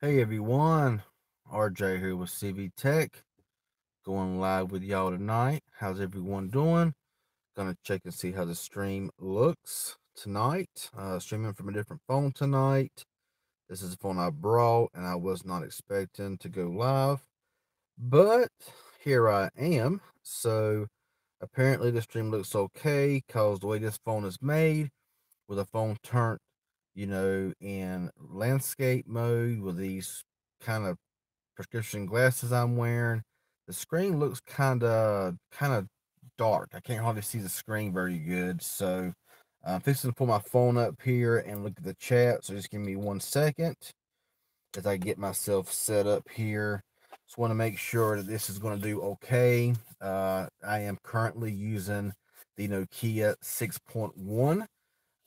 Hey everyone, RJ here with CV Tech, going live with y'all tonight. How's everyone doing? Gonna check and see how the stream looks tonight. Streaming from a different phone tonight. This is the phone I brought, and I was not expecting to go live, but here I am. So apparently the stream looks okay, cause the way this phone is made, with a phone turned, in landscape mode with these kind of prescription glasses I'm wearing. The screen looks kind of dark. I can't hardly see the screen very good. So I'm fixing to pull my phone up here and look at the chat. So just give me 1 second as I get myself set up here. Just want to make sure that this is going to do okay. I am currently using the Nokia 6.1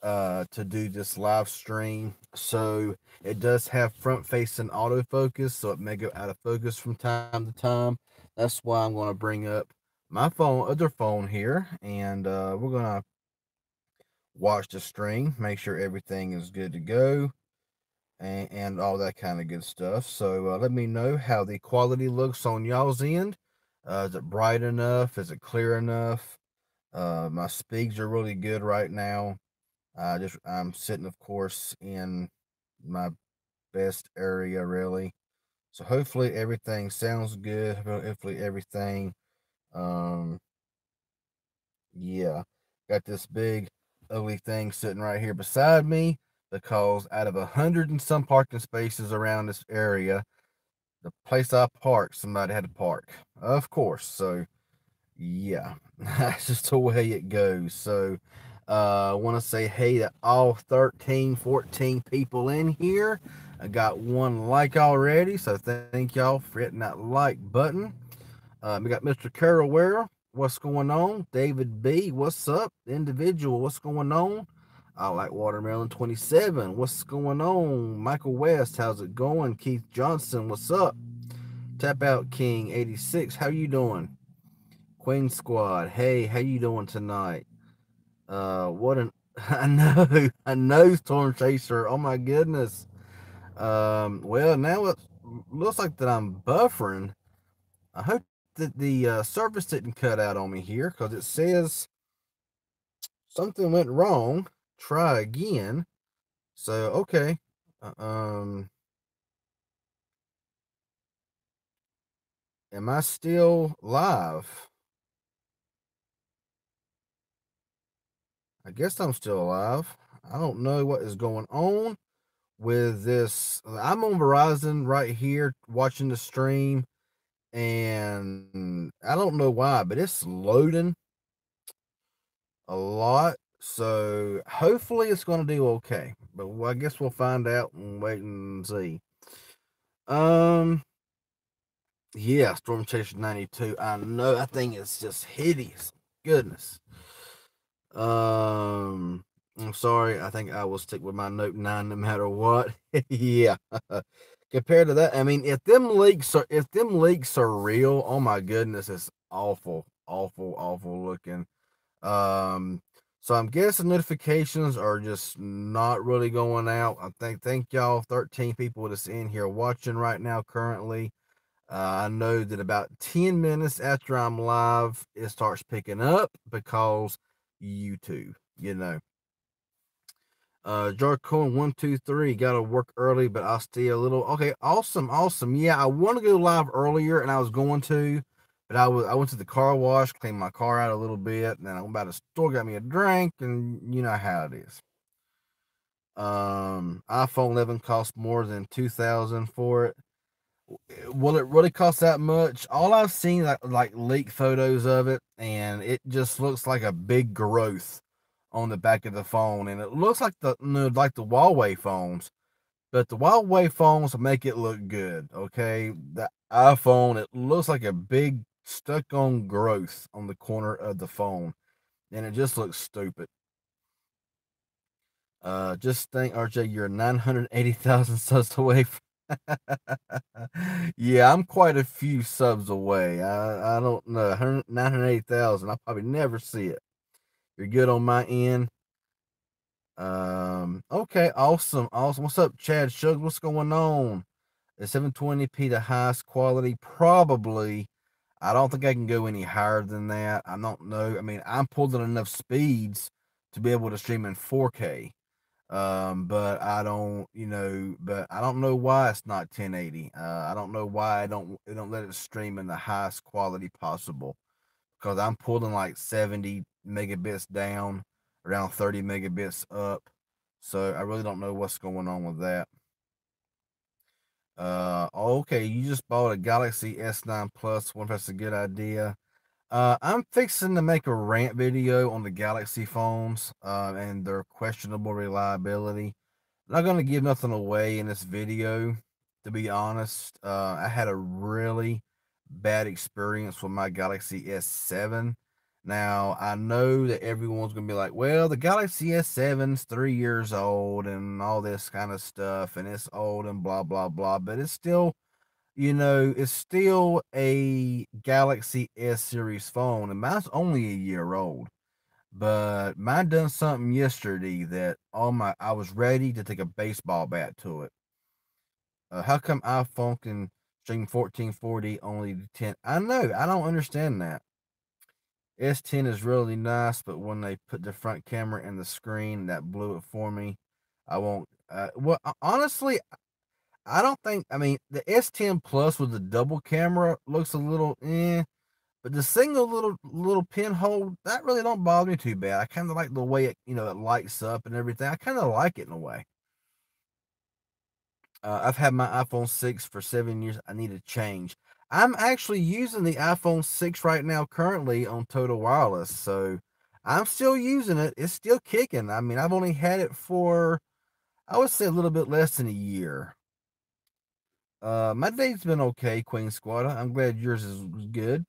to do this live stream. So it does have front facing autofocus, so it may go out of focus from time to time. That's why I'm going to bring up my other phone here, and we're going to watch the stream, make sure everything is good to go, and all that kind of good stuff. So let me know how the quality looks on y'all's end. Is it bright enough? Is it clear enough? My speeds are really good right now. I'm sitting, of course, in my best area, really. So hopefully everything sounds good. Hopefully everything, um, yeah. Got this big ugly thing sitting right here beside me because out of 100 and some parking spaces around this area, the place I parked, somebody had to park, of course. So yeah, that's just the way it goes. So, I want to say hey to all 13, 14 people in here. I got one like already, so thank y'all for hitting that like button. We got Mr. Carol Ware. What's going on? David B. What's up? Individual. What's going on? I like Watermelon 27. What's going on? Michael West. How's it going? Keith Johnson. What's up? Tap Out King 86. How you doing? Queen Squad, hey, how you doing tonight? What an I know, Storm Chaser. Oh my goodness. Well, now it looks like that I'm buffering. I hope that the service didn't cut out on me here because it says something went wrong. Try again. So okay. Uh, Um, am I still live? I guess I'm still alive. I don't know what is going on with this. I'm on Verizon right here watching the stream, and I don't know why, but it's loading a lot. So hopefully it's going to do okay. But I guess we'll find out and wait and see. Um, yeah, Storm Chaser 92. I know that thing is just hideous. Goodness. Um, I'm sorry. I think I will stick with my Note 9 no matter what. Yeah. Compared to that, I mean, if them leaks are real, oh my goodness, it's awful, awful, awful looking. Um, so I'm guessing notifications are just not really going out. I thank y'all 13 people that's in here watching right now currently. I know that about 10 minutes after I'm live, it starts picking up because YouTube, you know. Jarcon 123 got to work early, but I'll stay a little. Okay, awesome, awesome. Yeah, I want to go live earlier, and I was going to, but I went to the car wash, cleaned my car out a little bit, and then I went by the store, got me a drink, and you know how it is. iPhone 11 costs more than 2,000 for it. Will it really cost that much? All I've seen like leak photos of it, and it just looks like a big growth on the back of the phone, and it looks like like the Huawei phones, but the Huawei phones make it look good. Okay, the iPhone, it looks like a big stuck on growth on the corner of the phone, and it just looks stupid. Just think, RJ, you're 980,000 subs away from. Yeah, I'm quite a few subs away. I don't know, 980,000. I'll probably never see it. You're good on my end. Okay, awesome, awesome. What's up, Chad Shugs? What's going on? Is 720p the highest quality? Probably. I don't think I can go any higher than that. I don't know. I mean, I'm pulling enough speeds to be able to stream in 4K. But I don't, but I don't know why it's not 1080. I don't know why I don't let it stream in the highest quality possible, because I'm pulling like 70 megabits down, around 30 megabits up. So I really don't know what's going on with that. Okay, you just bought a Galaxy S9 Plus. Wonder if that's a good idea. I'm fixing to make a rant video on the Galaxy phones, and their questionable reliability. I'm not gonna give nothing away in this video, to be honest. I had a really bad experience with my Galaxy S7. Now I know that everyone's gonna be like, "Well, the Galaxy S7's 3 years old and all this kind of stuff, and it's old and blah blah blah," but it's still, it's still a Galaxy S series phone, and mine's only a year old. But mine done something yesterday that I was ready to take a baseball bat to it. How come iPhone can stream 1440 only to 10? I know, I don't understand that. S10 is really nice, but when they put the front camera in the screen, that blew it for me. I won't. Well, honestly, I don't think. I mean, the S10 Plus with the double camera looks a little but the single little pinhole, that really don't bother me too bad. I kind of like the way it lights up and everything. I kind of like it in a way. I've had my iPhone 6 for 7 years. I need to change. I'm actually using the iPhone 6 right now, currently on Total Wireless. So I'm still using it. It's still kicking. I mean, I've only had it for, I would say, a little bit less than a year. My day's been okay, Queen Squatter. I'm glad yours is good.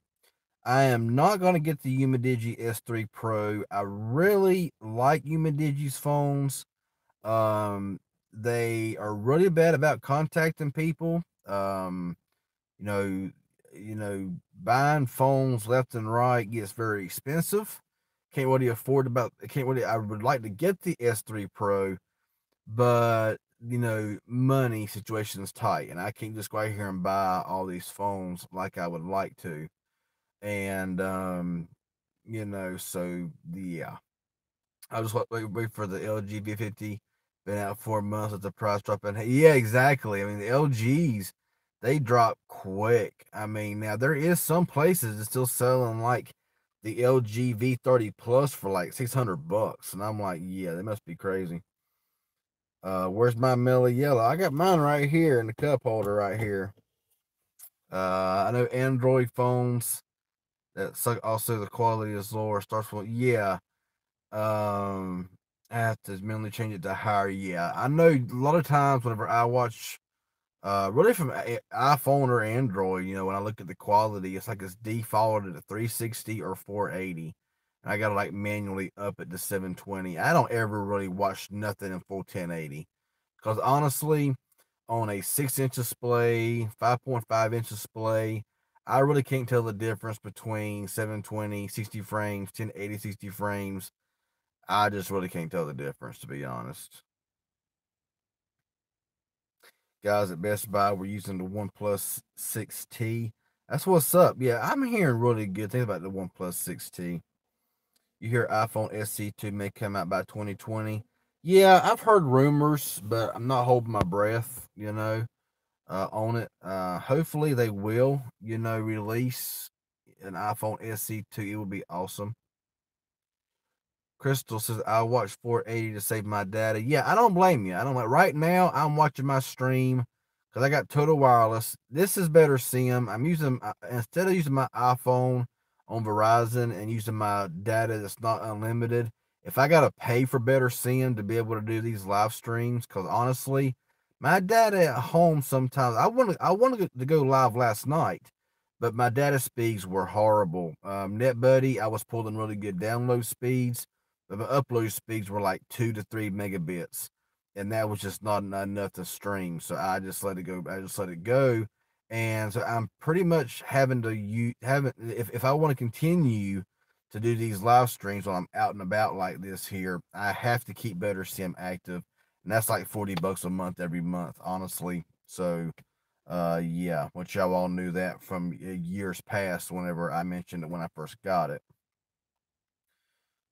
I am not going to get the Umidigi S3 Pro. I really like Umidigi's phones. Um, they are really bad about contacting people. You know, buying phones left and right gets very expensive. Can't really. I would like to get the S3 Pro, but money situation is tight, and I can't just go out here and buy all these phones like I would like to. And so yeah, I just wait for the LG V50. Been out 4 months at the price dropping. Yeah, exactly. I mean, the LGs, they drop quick. I mean, now there is some places that's still selling like the LG V30 Plus for like $600, and I'm like, yeah, they must be crazy. Where's my mellow yellow? I got mine right here in the cup holder right here. I know Android phones that suck. Also, the quality is lower. Starts with, yeah. Um, I have to manually change it to higher. Yeah, I know a lot of times whenever I watch, really from iPhone or Android, when I look at the quality, it's like it's defaulted to 360 or 480. And I gotta like manually up it to 720. I don't ever really watch nothing in full 1080, because honestly, on a 6-inch display, 5.5-inch display, I really can't tell the difference between 720, 60 frames, 1080, 60 frames. I just really can't tell the difference, to be honest. Guys at Best Buy were using the OnePlus 6T. That's what's up. Yeah, I'm hearing really good things about the OnePlus 6T. You hear iPhone SE2 may come out by 2020. Yeah, I've heard rumors, but I'm not holding my breath, on it. Hopefully they will, release an iPhone SE2. It would be awesome. Crystal says, I watch 480 to save my data. Yeah, I don't blame you. I don't like right now. I'm watching my stream because I got Total Wireless. This is better SIM. I'm using, instead of using my iPhone on Verizon and using my data that's not unlimited, if I got to pay for better SIM to be able to do these live streams, because honestly, my data at home sometimes, I wanted to go live last night, but my data speeds were horrible. NetBuddy, I was pulling really good download speeds, but my upload speeds were like 2 to 3 megabits, and that was just not enough to stream. So I just let it go. And so I'm pretty much having to if I want to continue to do these live streams while I'm out and about like this here, I have to keep better sim active, and that's like $40 a month every month, honestly. So Yeah, which y'all all knew that from years past whenever I mentioned it when I first got it.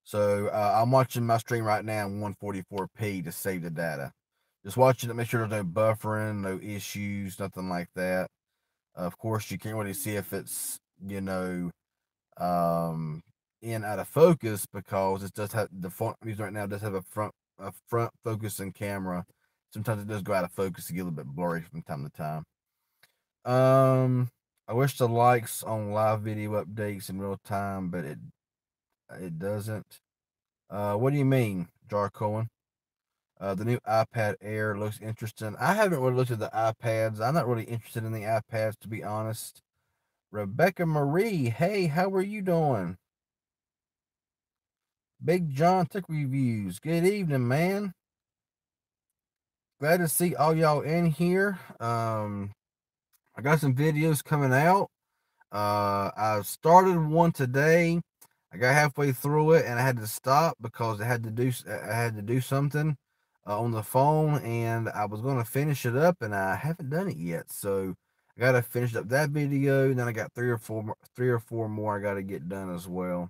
So I'm watching my stream right now in 144p to save the data. Just watching it, make sure there's no buffering, no issues, nothing like that. Of course, you can't really see if it's, um, in out of focus because it does have the phone I'm using right now does have a front focusing camera. Sometimes it does go out of focus to get a little bit blurry from time to time. I wish the likes on live video updates in real time, but it doesn't. What do you mean, Jar Cohen? The new iPad Air looks interesting. I haven't really looked at the iPads. I'm not really interested in the iPads, to be honest. Rebecca Marie, hey, how are you doing? Big John Tech Reviews, good evening, man. Glad to see all y'all in here. I got some videos coming out. I started one today. I got halfway through it and I had to stop because I had to do something on the phone, and I was going to finish it up and I haven't done it yet. So I got to finish up that video, and then I got three or four more I got to get done as well.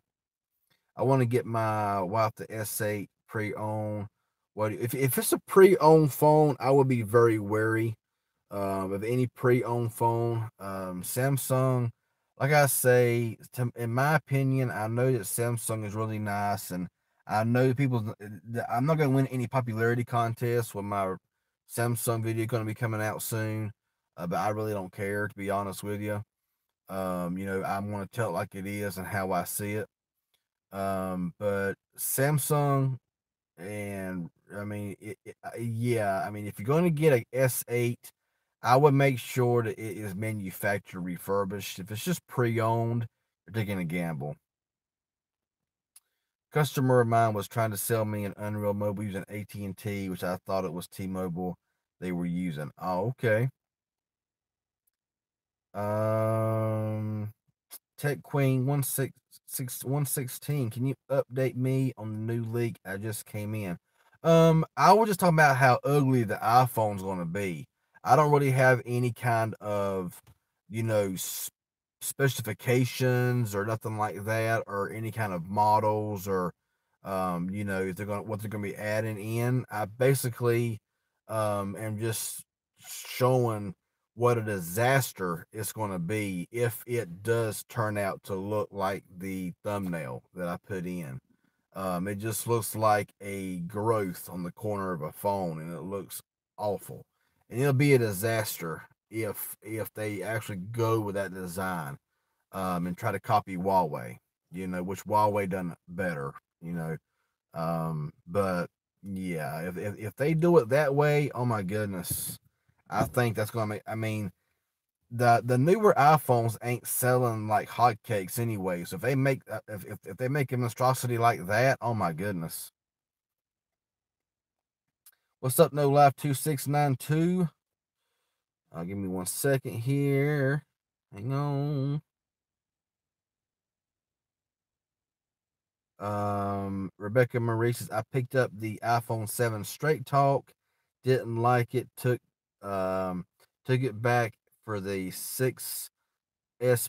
I want to get my wife the S8 pre-owned. What if it's a pre-owned phone, I would be very wary of any pre-owned phone. Samsung, like I say, in my opinion, I know that Samsung is really nice, and I know people. I'm not going to win any popularity contests with my Samsung video going to be coming out soon, but I really don't care, to be honest with you. I'm going to tell it like it is and how I see it. But Samsung, and I mean, yeah, I mean, if you're going to get a S8, I would make sure that it is manufacturer refurbished. If it's just pre-owned, you're taking a gamble. Customer of mine was trying to sell me an Unreal Mobile using AT&T, which I thought it was T-Mobile they were using. Oh, okay. Um, Tech Queen 116. Can you update me on the new leak? I just came in. I was just talking about how ugly the iPhone's going to be. I don't really have any kind of, you know, specifications or nothing like that, or any kind of models, or, if they're going what they're going to be adding in. I basically, am just showing what a disaster it's going to be if it does turn out to look like the thumbnail that I put in. It just looks like a growth on the corner of a phone, and it looks awful. And it'll be a disaster if they actually go with that design, and try to copy Huawei. Which Huawei done better. But yeah, if they do it that way, oh my goodness, I think that's gonna make. I mean, the newer iPhones ain't selling like hotcakes anyway. So if they make if they make a monstrosity like that, oh my goodness. What's up, No Life 2692? Give me 1 second here. Hang on. Rebecca Marie says I picked up the iPhone 7 Straight Talk, didn't like it, took it back for the 6S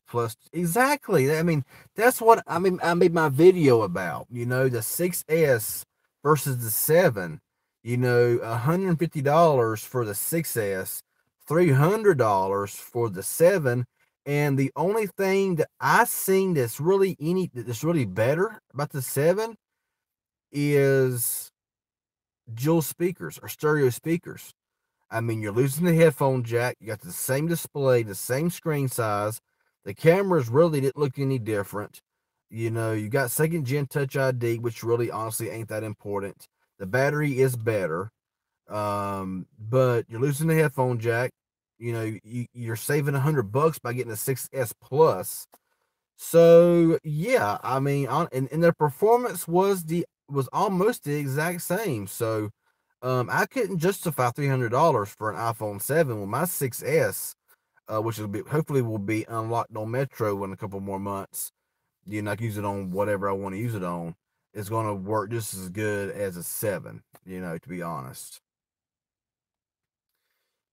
Plus. Exactly. I mean, that's what I made my video about. The 6S versus the 7. $150 for the 6S, $300 for the 7. And the only thing that I seen that's really better about the 7 is dual speakers or stereo speakers. I mean, you're losing the headphone jack. You got the same display, the same screen size. The cameras really didn't look any different. You got second gen Touch ID, which really honestly ain't that important. The battery is better. But you're losing the headphone jack. You're saving $100 by getting a 6S Plus. So yeah, I mean, and their performance was almost the exact same. So, I couldn't justify $300 for an iPhone 7 with my 6S, which hopefully will be unlocked on Metro in a couple more months. I can use it on whatever I want to use it on. It's going to work just as good as a 7. To be honest.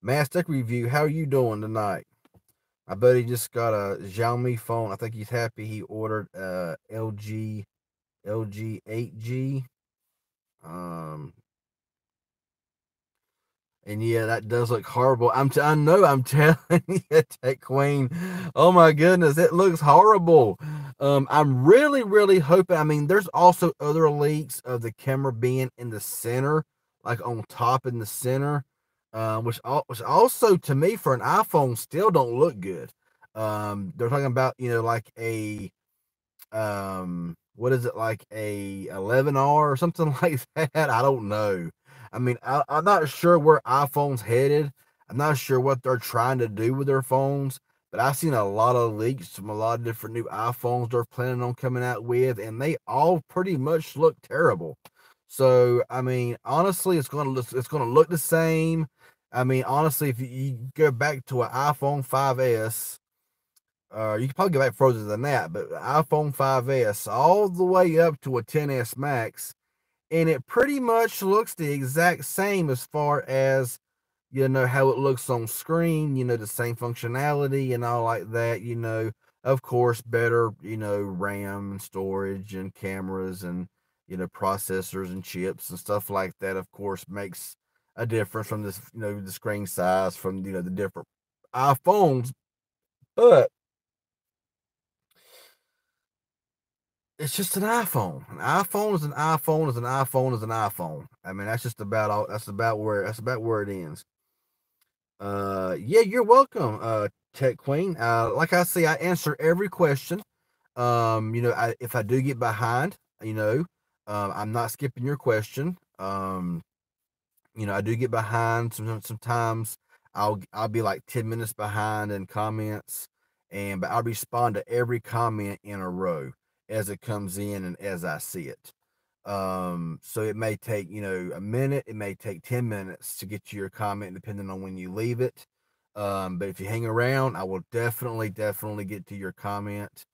Mass Tech Review, how are you doing tonight? My buddy just got a Xiaomi phone. I think he's happy he ordered LG 8G. Um, and yeah, that does look horrible. I know, I'm telling you, Tech Queen. Oh my goodness, it looks horrible. I'm really hoping. I mean, there's also other leaks of the camera being in the center, like on top in the center, which also to me for an iPhone still don't look good. They're talking about like a what is it, like a 11R or something like that? I don't know. I mean, I'm not sure where iPhone's headed. I'm not sure what they're trying to do with their phones, but I've seen a lot of leaks from a lot of different new iPhones they're planning on coming out with, and they all pretty much look terrible. So I mean, honestly, it's gonna look the same. I mean, honestly, if you go back to an iPhone 5S, you can probably go back further than that, but iPhone 5S all the way up to a 10s Max, and it pretty much looks the exact same as far as how it looks on screen. The same functionality and all like that. Of course, better RAM and storage and cameras and processors and chips and stuff like that. Of course, makes a difference from this the screen size from the different iPhones, but it's just an iPhone. An iPhone is an iPhone is an iPhone is an iPhone. I mean, that's just about all. That's about where it ends. Yeah, you're welcome, Tech Queen. Like I say, I answer every question. If I do get behind, I'm not skipping your question. I do get behind sometimes. I'll be like 10 minutes behind in comments, but I'll respond to every comment in a row as it comes in and as I see it. So it may take, a minute, it may take 10 minutes to get to your comment depending on when you leave it. But if you hang around, I will definitely get to your comment.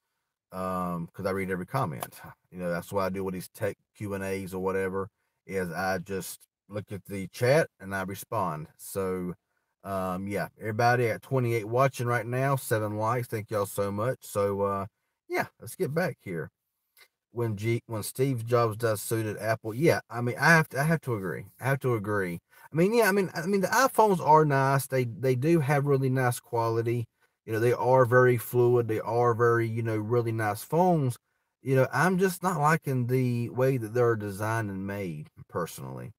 Because I read every comment. That's what I do with these tech Q&As or whatever, is I just look at the chat and I respond. So yeah, everybody at 28 watching right now, 7 likes. Thank y'all so much. So yeah, let's get back here. When Steve Jobs does suited Apple, yeah, I mean I have to agree. I have to agree. I mean, yeah, I mean the iPhones are nice. They do have really nice quality. They are very fluid. They are very, really nice phones. I'm just not liking the way that they're designed and made personally,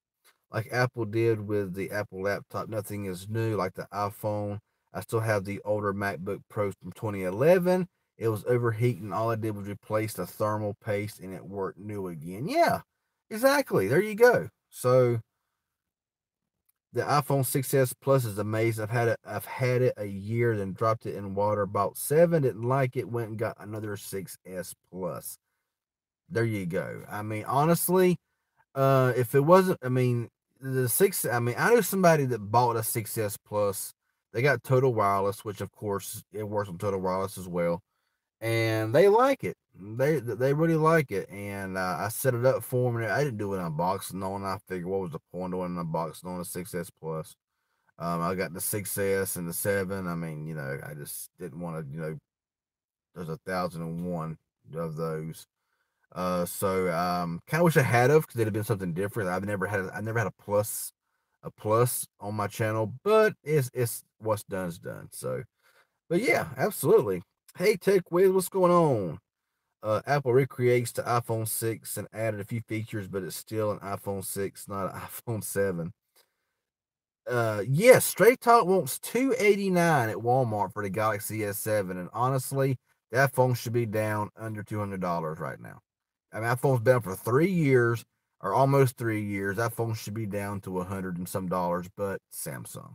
like Apple did with the Apple laptop. Nothing is new like the iPhone. I still have the older MacBook Pro from 2011. It was overheating. All I did was replace the thermal paste and it worked new again. Yeah, exactly. There you go. So the iPhone 6s Plus is amazing. I've had it a year, then dropped it in water. About seven, didn't like it, went and got another 6s Plus. There you go. I mean, honestly, if it wasn't, I mean, I know somebody that bought a 6S Plus. They got Total Wireless, which of course it works on Total Wireless as well, and they like it. They really like it, and I set it up for them. And I didn't do an unboxing on. I figured, what was the point of an unboxing on a 6S Plus? I got the 6S and the 7. I mean, I just didn't want to. There's 1,001 of those. So kind of wish I had of, because it'd have been something different. I never had a plus on my channel, but it's what's done is done. So, but yeah, absolutely. Hey, Tech Wiz, what's going on? Apple recreates the iPhone 6 and added a few features, but it's still an iPhone 6, not an iPhone 7. Yes, Straight Talk wants 289 at Walmart for the Galaxy S7, and honestly, that phone should be down under $200 right now. I mean, that phone's been up for 3 years, or almost 3 years. That phone should be down to 100 and some dollars, but Samsung.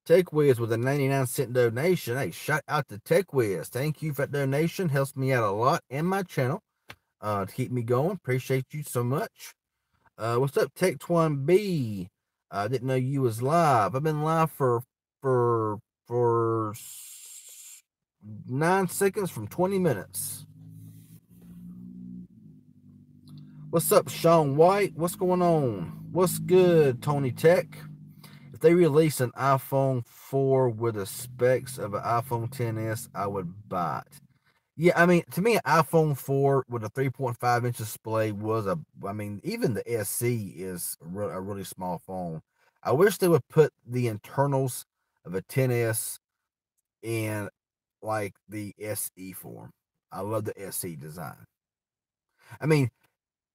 TechWiz with a 99-cent donation. Hey, shout out to TechWiz. Thank you for that donation. Helps me out a lot and my channel to keep me going. Appreciate you so much. What's up, Tech Twan B? I didn't know you was live. I've been live for 9 seconds from 20 minutes. What's up, Sean White? What's going on? What's good, Tony Tech? If they release an iPhone 4 with the specs of an iPhone XS, I would buy it. Yeah, I mean, to me, an iPhone 4 with a 3.5-inch display was even the SE is a really small phone. I wish they would put the internals of a 10S in like the SE form. I love the SE design. I mean,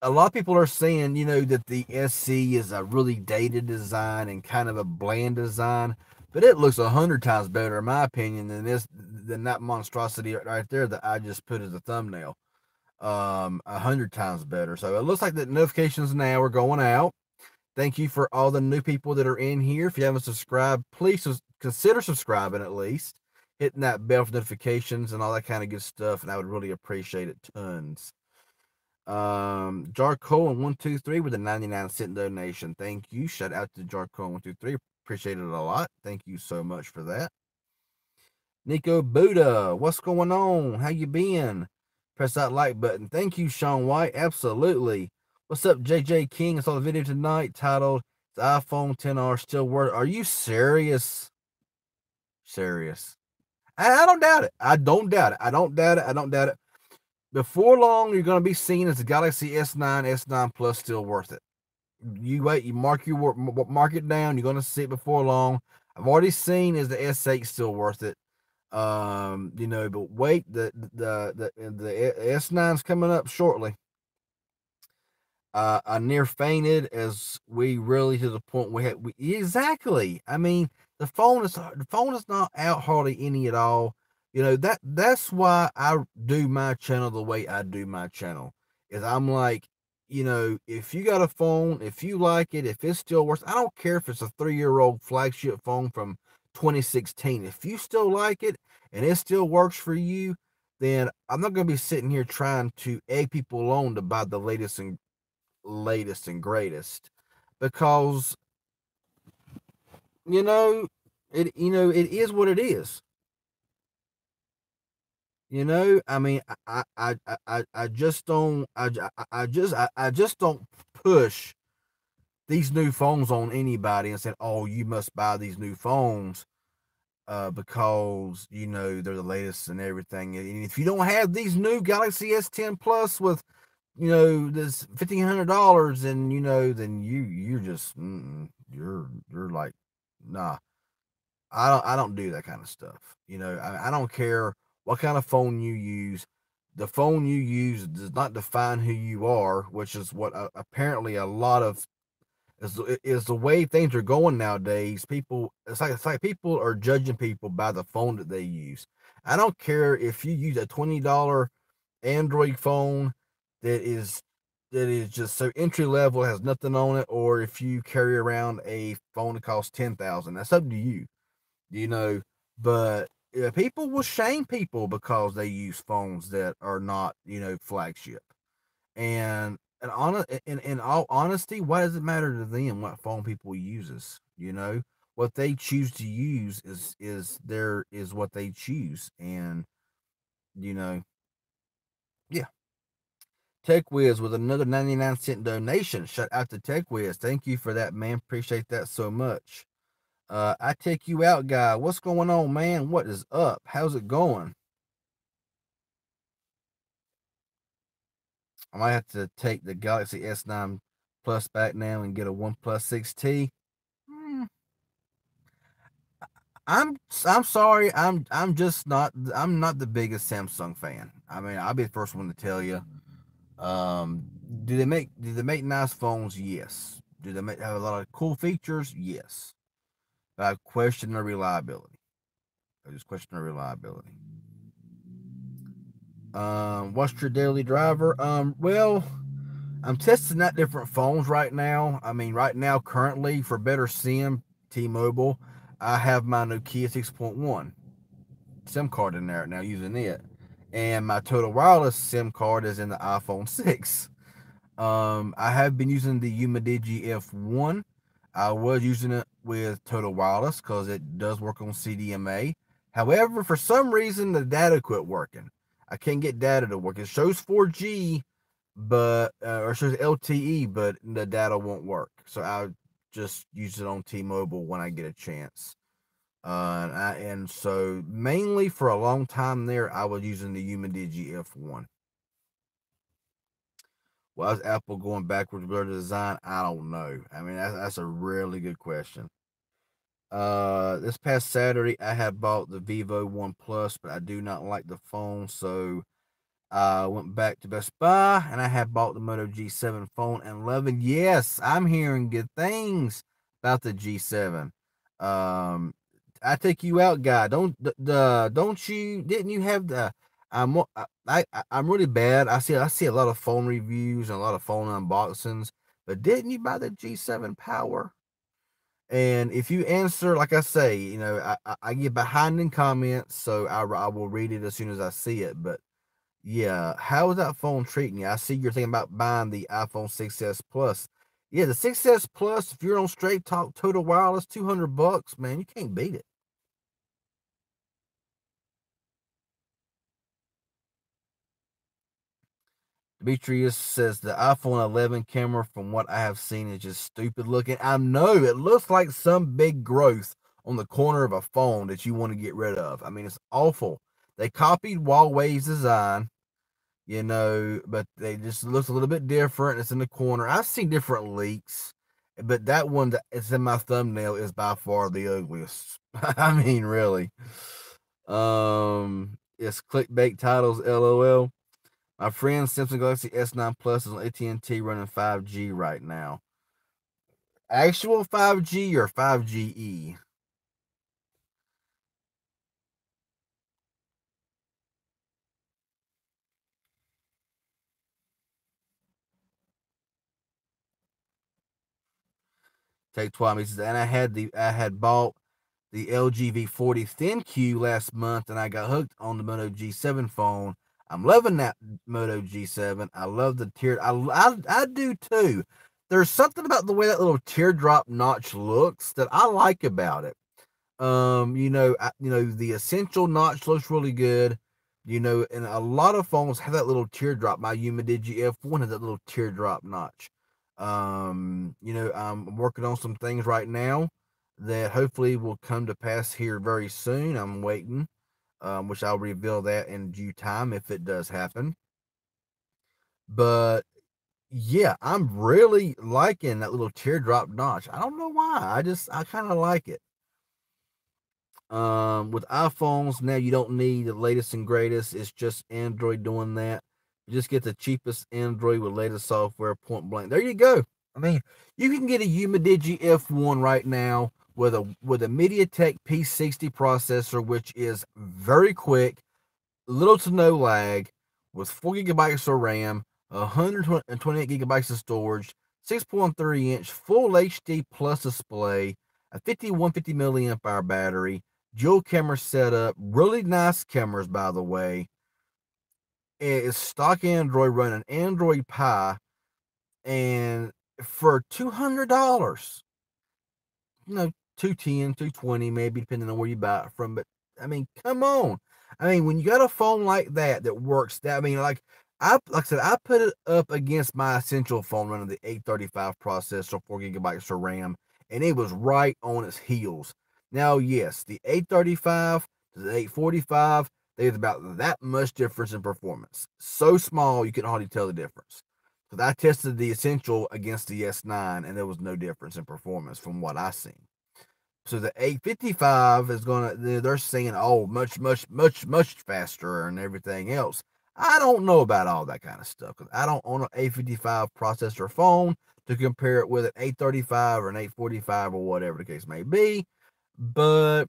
a lot of people are saying, that the SC is a really dated design and kind of a bland design, but it looks 100 times better, in my opinion, than that monstrosity right there that I just put as a thumbnail. 100 times better. So it looks like the notifications now are going out. Thank you for all the new people that are in here. If you haven't subscribed, please consider subscribing at least, hitting that bell for notifications and all that kind of good stuff, and I would really appreciate it tons. Jarco and 123 with a 99-cent donation. Thank you. Shout out to Jarco and 123. Appreciate it a lot. Thank you so much for that. Nico Buddha, what's going on? How you been? Press that like button. Thank you, Sean White. Absolutely. What's up, JJ King? I saw the video tonight titled "The iPhone 10R Still Worth." Are you serious? Serious? I don't doubt it. I don't doubt it. I don't doubt it. I don't doubt it. Before long, you're going to be seen as the Galaxy S9, S9 Plus still worth it. You wait, you mark it down. You're going to see it before long. I've already seen is the S8 still worth it. But wait, the S9's coming up shortly. I near fainted as we really to the point exactly. I mean, the phone is not out hardly any at all. That's why I do my channel the way I do my channel. Is I'm like, if you got a phone, if you like it, if it still works, I don't care if it's a 3-year-old flagship phone from 2016. If you still like it and it still works for you, then I'm not going to be sitting here trying to egg people on to buy the latest and greatest, because it is what it is. I mean, I just don't push these new phones on anybody and say, oh, you must buy these new phones because they're the latest and everything. And if you don't have these new Galaxy S10 Plus with this $1,500, and then you're just you're like, nah. I don't do that kind of stuff. I don't care what kind of phone you use. The phone you use does not define who you are, which is what apparently a lot of is the way things are going nowadays. It's like people are judging people by the phone that they use. I don't care if you use a $20 Android phone that is just so entry level, has nothing on it, or if you carry around a phone that costs 10,000. That's up to you. But people will shame people because they use phones that are not flagship. In all honesty, why does it matter to them what phone people uses? What they choose to use is what they choose. And yeah. Tech Wiz with another 99-cent donation. Shout out to Tech Wiz. Thank you for that, man. Appreciate that so much. I take you out, guy. What's going on, man? What is up? How's it going? I might have to take the Galaxy S9 Plus back now and get a OnePlus 6T. I'm sorry. I'm just not. I'm not the biggest Samsung fan. I mean, I'll be the first one to tell you. Do they make nice phones? Yes. Do they have a lot of cool features? Yes. But I question their reliability. I just question their reliability. What's your daily driver? Well, I'm testing out different phones right now. I mean, right now, currently, for better SIM, T-Mobile, I have my Nokia 6.1 SIM card in there now, using it. And my Total Wireless SIM card is in the iPhone 6. I have been using the Umidigi F1. I was using it with Total Wireless because it does work on CDMA. However, for some reason, the data quit working. I can't get data to work. It shows 4G, but or it shows LTE, but the data won't work. So I just use it on T-Mobile when I get a chance. And so mainly for a long time there, I was using the Humidigi F1. Why is Apple going backwards with their design? I don't know. I mean, that's a really good question. This past Saturday, I had bought the Vivo One Plus, but I do not like the phone, so I went back to Best Buy and I had bought the Moto G7 phone and loving. Yes, I'm hearing good things about the G7. Um, I take you out, guy. Don't you? Didn't you have the? I'm really bad. I see a lot of phone reviews and a lot of phone unboxings, but didn't you buy the G7 Power? And if you answer, like I say, I get behind in comments, so I will read it as soon as I see it. But yeah, how is that phone treating you? I see you're thinking about buying the iPhone 6s Plus. Yeah, the 6s Plus, if you're on Straight Talk Total Wireless, $200, man, you can't beat it. Demetrius says the iPhone 11 camera, from what I have seen, is just stupid looking. I know it looks like some big growth on the corner of a phone that you want to get rid of. I mean, it's awful. They copied Huawei's design, but they just looks a little bit different. It's in the corner. I've seen different leaks, but that one that is in my thumbnail is by far the ugliest. I mean, really. It's clickbait titles, LOL. My friend Samsung Galaxy S9 Plus is on AT&T running 5G right now. Actual 5G or 5GE? Take 12 says, and I had bought the LG V40 ThinQ last month, and I got hooked on the Moto G7 phone. I'm loving that Moto G7. I love the tear. I do too. There's something about the way that little teardrop notch looks that I like about it. The essential notch looks really good. And a lot of phones have that little teardrop. My Humidigi F1 has that little teardrop notch. I'm working on some things right now that hopefully will come to pass here very soon. I'm waiting, which I'll reveal that in due time if it does happen. But yeah, I'm really liking that little teardrop notch. I don't know why. I kind of like it. With iPhones now, you don't need the latest and greatest. It's just Android doing that. You just get the cheapest Android with latest software, point blank. There you go. I mean, you can get a Humidigi F1 right now with a MediaTek P60 processor, which is very quick, little to no lag, with 4 gigabytes of RAM, 128 gigabytes of storage, 6.3-inch full HD plus display, a 5150 milliamp hour battery, dual camera setup, really nice cameras, by the way. It's stock Android running Android Pie, and for $200, 210, 220, maybe depending on where you buy it from. But I mean, come on. I mean, when you got a phone like that works, that I mean, like I said, I put it up against my essential phone running the 835 processor, 4 gigabytes of RAM, and it was right on its heels. Now, yes, the 835 to the 845, there's about that much difference in performance. So small you can hardly tell the difference. Because I tested the Essential against the S9, and there was no difference in performance from what I seen. So the 855 is gonna. They're saying, oh, much, much, much, much faster and everything else. I don't know about all that kind of stuff because I don't own an 855 processor phone to compare it with an 835 or an 845 or whatever the case may be. But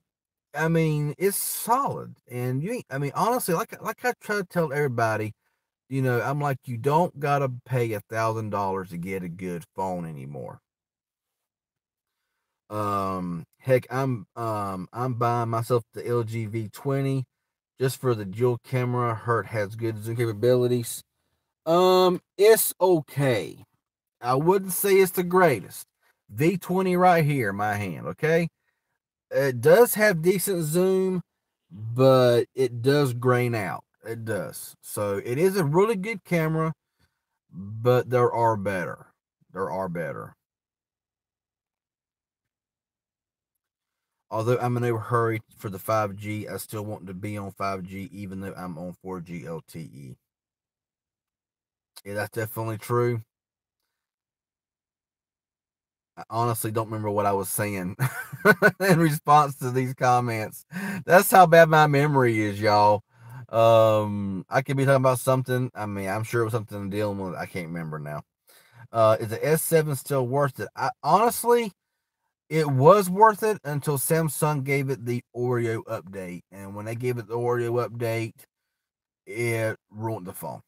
I mean, it's solid, and I mean, honestly, like I try to tell everybody, I'm like, you don't gotta pay $1,000 to get a good phone anymore. Heck, I'm buying myself the LG V20 just for the dual camera. Heard has good zoom capabilities. It's okay. I wouldn't say it's the greatest. V20 right here in my hand, okay? It does have decent zoom, but it does grain out. It does. So it is a really good camera. but there are better. There are better. Although I'm in a hurry for the 5G, I still want to be on 5G even though I'm on 4G LTE. Yeah, that's definitely true. I honestly don't remember what I was saying in response to these comments. That's how bad my memory is, y'all. I could be talking about something. I mean, I'm sure it was something I'm dealing with. I can't remember now. Is the S7 still worth it? I honestly, it was worth it until Samsung gave it the Oreo update, and when they gave it the Oreo update, it ruined the phone.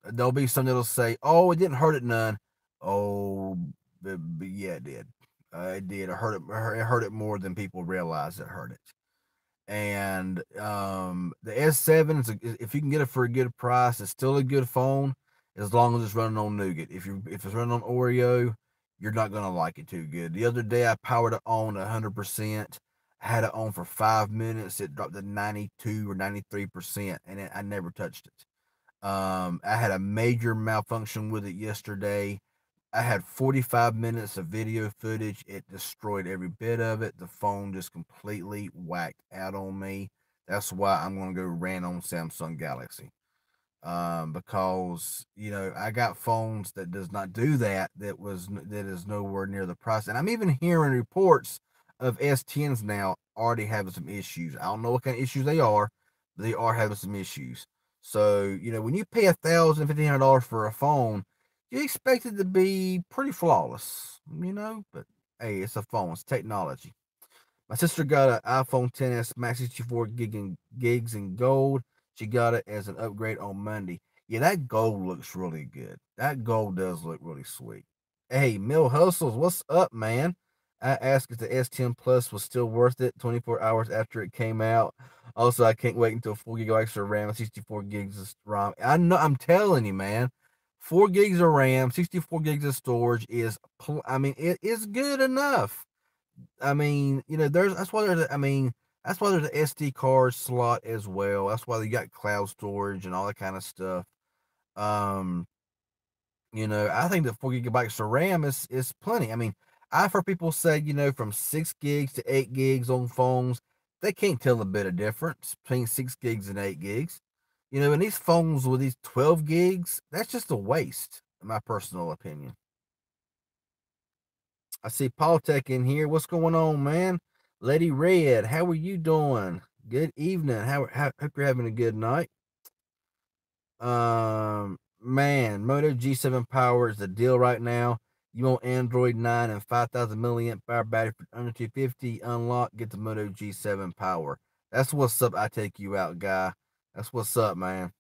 There'll be some that'll say, "Oh, it didn't hurt it none." Oh, but yeah, it did. It did. It hurt it. It hurt it more than people realize it hurt it. And the S7 is if you can get it for a good price, it's still a good phone as long as it's running on nougat. If it's running on Oreo, you're not gonna like it too good. The other day I powered it on 100%. I had it on for 5 minutes. It dropped to 92 or 93%, and I never touched it. I had a major malfunction with it yesterday. I had 45 minutes of video footage. It destroyed every bit of it. The phone just completely whacked out on me. That's why I'm going to go rant on Samsung Galaxy. Because I got phones that does not do that. That is nowhere near the price. And I'm even hearing reports of S10s now already having some issues. I don't know what kind of issues they are, but they are having some issues. So when you pay $1,000, $1,500 for a phone, you expect it to be pretty flawless. But hey, it's a phone. It's technology. My sister got an iPhone XS Max 64 gigs in gold. She got it as an upgrade on Monday. Yeah, that gold looks really good. That gold does look really sweet. Hey, Mill Hustles, what's up, man? I asked if the S10 Plus was still worth it 24 hours after it came out. Also, I can't wait until 4 gigabytes of RAM and 64 gigs of RAM. I know, I'm telling you, man. 4 gigs of RAM, 64 gigs of storage it is good enough. I mean, that's why there's an SD card slot as well. That's why they got cloud storage and all that kind of stuff. Um, I think that 4 gigabytes of RAM is plenty. I mean, I've heard people say, from 6 gigs to 8 gigs on phones, they can't tell a bit of difference between 6 gigs and 8 gigs. And these phones with these 12 gigs, that's just a waste, in my personal opinion. I see Paultech in here. What's going on, man? Lady Red, how are you doing? Good evening. Hope you're having a good night. Man, Moto G7 power is the deal right now. You want Android 9 and 5,000 milliamp hour battery for under 250 unlock, get the Moto G7 power. That's what's up. I take you out, guy. That's what's up, man.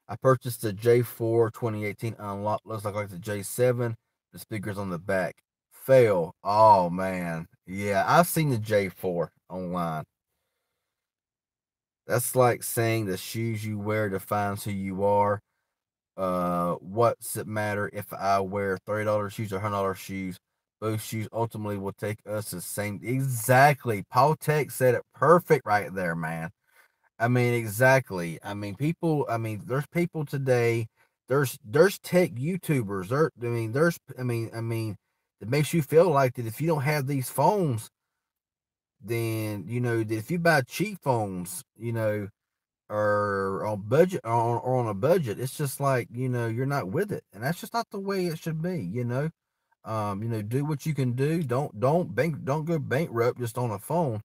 I purchased the J4 2018 unlock. Looks like the J7. The speakers on the back. Fail. Oh man. Yeah, I've seen the J4 online. That's like saying the shoes you wear defines who you are. What's it matter if I wear $30 shoes or $100 shoes? Both shoes ultimately will take us the same. Exactly. Paul Tech said it perfect right there, man. I mean, exactly. I mean, people. I mean, there's people today. There's tech YouTubers. I mean, it makes you feel like that if you don't have these phones, then that if you buy cheap phones, or on budget or on a budget, it's just like you're not with it, and that's just not the way it should be. Do what you can do. Don't go bankrupt just on a phone,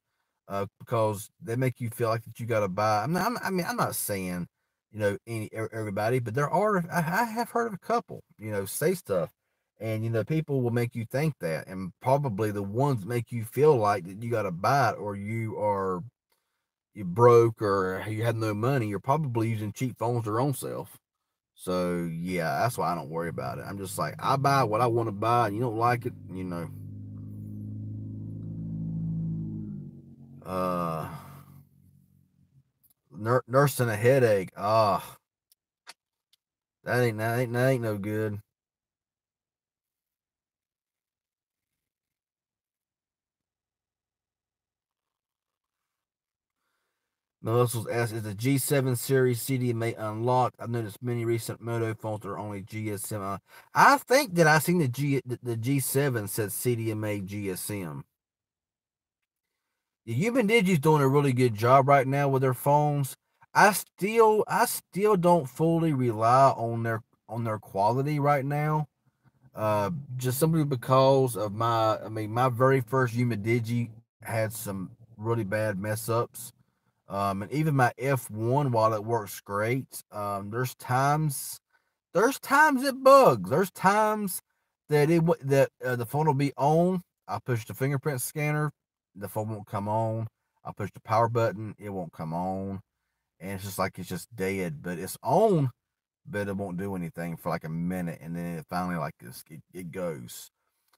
because they make you feel like that you got to buy. I'm not saying everybody, but I have heard of a couple say stuff, and people will make you think that, and probably the ones make you feel like that you got to buy it, or you broke, or you had no money. You're probably using cheap phones their own self. So yeah, that's why I don't worry about it. I'm just like, I buy what I want to buy, and you don't like it. Uh, nursing a headache. Ah, that ain't no good. Melissa's asked, is the G7 series CDMA unlocked? I've noticed many recent Moto phones are only GSM. I think that I seen the G7 said CDMA GSM. The Digi's doing a really good job right now with their phones. I still don't fully rely on their quality right now. Just simply because of my very first Digi had some really bad mess ups. And even my F1, while it works great, there's times it bugs. There's times that the phone will be on. I push the fingerprint scanner, the phone won't come on. I push the power button, it won't come on, and it's just like it's just dead. But it's on, but it won't do anything for like a minute, and then it finally like it goes.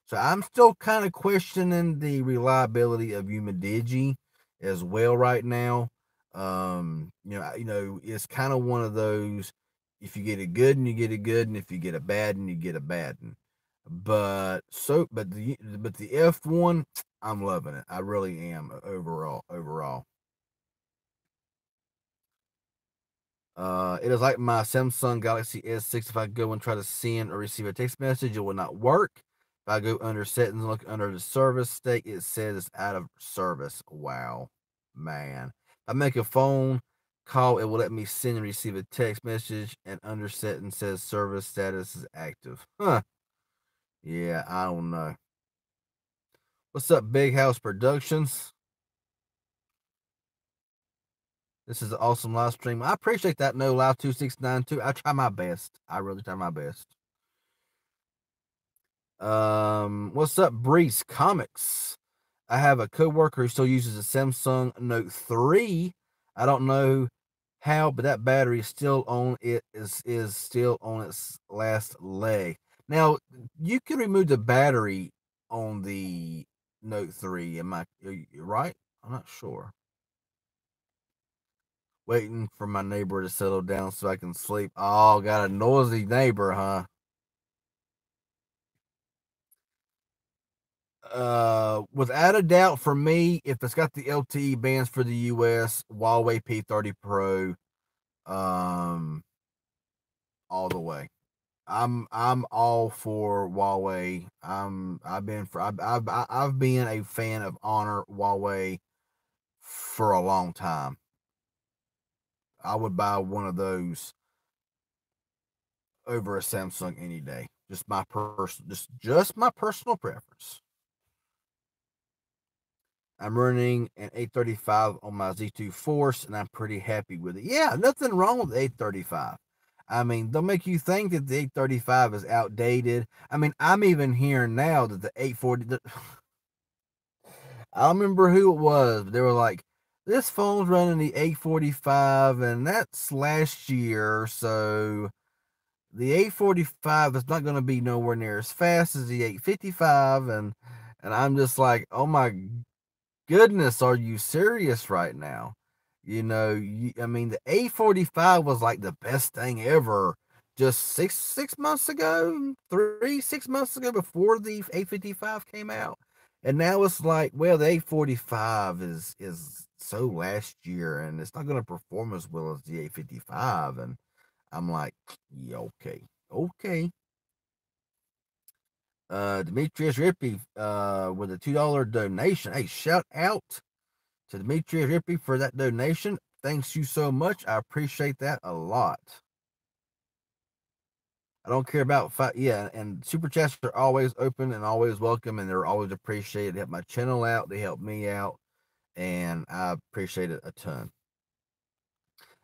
So I'm still kind of questioning the reliability of Digi as well right now. It's kind of one of those. If you get it good, and you get it good, and if you get it bad, and you get a bad one. But the F1, I'm loving it. I really am overall. Overall. It is like my Samsung Galaxy S6. If I go and try to send or receive a text message, it will not work. If I go under settings and look under the service state, it says it's out of service. Wow, man. If I make a phone call, it will let me send and receive a text message, and under settings says service status is active. Huh. Yeah, I don't know. What's up, Big House Productions? This is an awesome live stream. I appreciate that. No Live 2692. I try my best. I really try my best. What's up, Breeze Comics? I have a coworker who still uses a Samsung Note 3. I don't know how, but that battery is still on is still on its last leg. Now, you can remove the battery on the Note 3. Am I right? I'm not sure. Waiting for my neighbor to settle down so I can sleep. Oh, got a noisy neighbor, huh? Without a doubt, for me, if it's got the LTE bands for the US, Huawei P30 Pro, um, all the way. I'm all for Huawei. I've been a fan of Honor Huawei for a long time. I would buy one of those over a Samsung any day. Just my personal preference. I'm running an 835 on my Z2 Force, and I'm pretty happy with it. Yeah, nothing wrong with the 835. I mean, they'll make you think that the 835 is outdated. I mean, I'm even hearing now that the 840. I don't remember who it was, but they were like, "This phone's running the 845, and that's last year, so the 845 is not going to be nowhere near as fast as the 855." And I'm just like, "Oh my goodness, are you serious right now?" I mean, the A45 was like the best thing ever just 6 months ago, 6 months ago before the A55 came out. And now it's like, well, the A45 is so last year and it's not going to perform as well as the A55. And I'm like, yeah, okay. Okay. Demetrius Rippey with a $2 donation. Hey, shout out to Demetrius Rippey for that donation. Thanks you so much. I appreciate that a lot. I don't care about yeah, and super chats are always open and always welcome, and they're always appreciated. They help my channel out, they help me out, and I appreciate it a ton.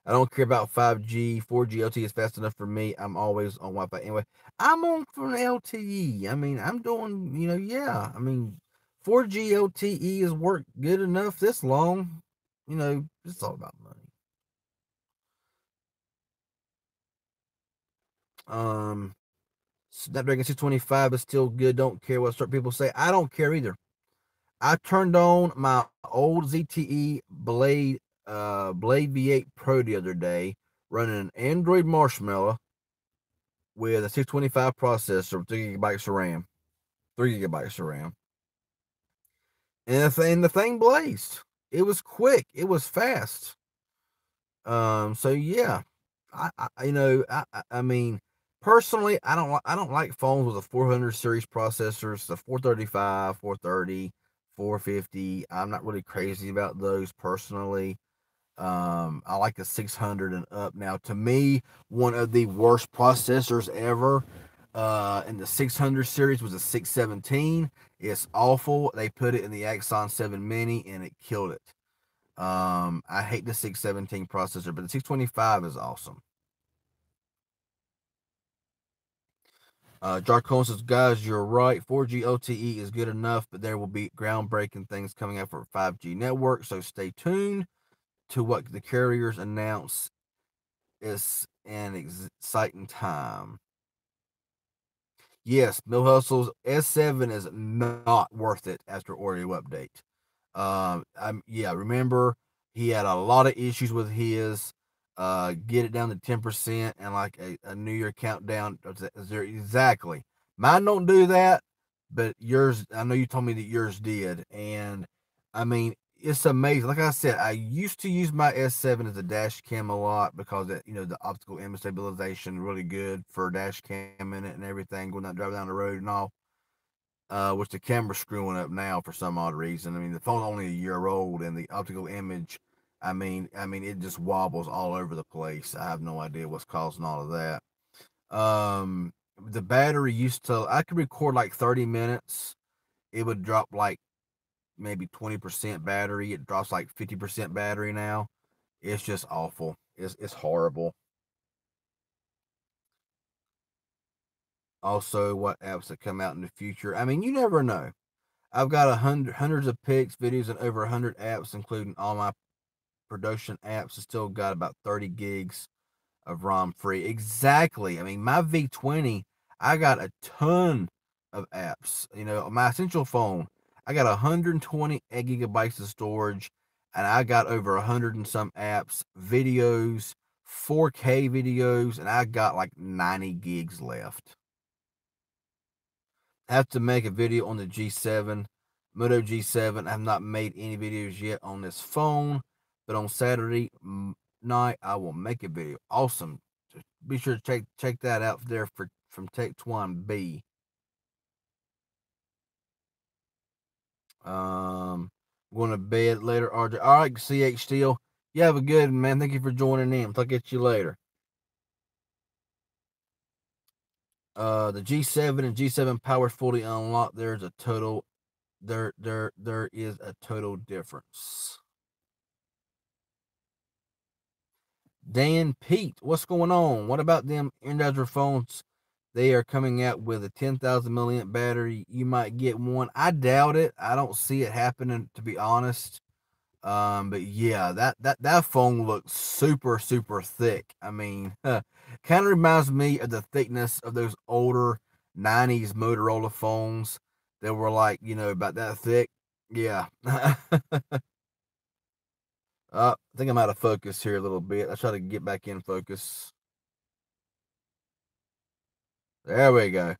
I don't care about 5G, 4G LTE is fast enough for me. I'm always on Wi-Fi anyway. I'm on for an LTE. I mean, I'm doing, yeah. I mean, 4G LTE has worked good enough this long. It's all about money. Snapdragon 625 is still good. Don't care what certain people say. I don't care either. I turned on my old ZTE Blade V8 Pro the other day, running an Android Marshmallow with a 625 processor with 3 gigabytes of RAM. 3 gigabytes of RAM. And the thing blazed. It was quick. It was fast. So yeah, I mean, personally, I don't like phones with a 400 series processors, the 435, 430, 450. I'm not really crazy about those personally. I like the 600 and up. Now, to me, one of the worst processors ever in the 600 series was a 617. It's awful. They put it in the Axon 7 Mini and it killed it. I hate the 617 processor, but the 625 is awesome. Jarcon says, guys, you're right. 4G LTE is good enough, but there will be groundbreaking things coming out for 5G network. So stay tuned to what the carriers announce. It's an exciting time. Yes, Mill Hustle's S7 is not worth it after Oreo update. Remember he had a lot of issues with his. Get it down to 10% and like a New Year countdown. Exactly. Mine don't do that, but yours. I know you told me that yours did, and I mean it's amazing. Like I said, I used to use my S7 as a dash cam a lot because the optical image stabilization really good for dash cam in it and everything going out driving down the road and all. Which the camera's screwing up now for some odd reason. I mean, the phone's only a year old, and the optical image, it just wobbles all over the place. I have no idea what's causing all of that. The battery I could record like 30 minutes. It would drop like maybe 20% battery. It drops like 50% battery now. It's just awful. It's horrible. Also, what apps that come out in the future? I mean, you never know. I've got hundreds of pics, videos, and over 100 apps, including all my production apps. I still got about 30 gigs of ROM free. Exactly. I mean, my V20, I got a ton of apps. My essential phone, I got 120 gigabytes of storage, and I got over 100 and some apps, videos, 4K videos, and I got like 90 gigs left. Have to make a video on the G7, Moto G7. I have not made any videos yet on this phone, but on Saturday night I will make a video. Awesome. Be sure to check that out there from Tech Twan B. Going to bed later, RJ. All right, CH Steel. You have a good one, man. Thank you for joining in. I'll get you later. The G7 and G7 power fully unlocked. There is a total difference. Dan Pete, what's going on? What about them Energizer phones? They are coming out with a 10,000 milliamp battery. You might get one. I doubt it. I don't see it happening, to be honest. But yeah, that phone looks super super thick. I mean, kind of reminds me of the thickness of those older 90s Motorola phones that were like about that thick. Yeah. I think I'm out of focus here a little bit. I try to get back in focus. There we go.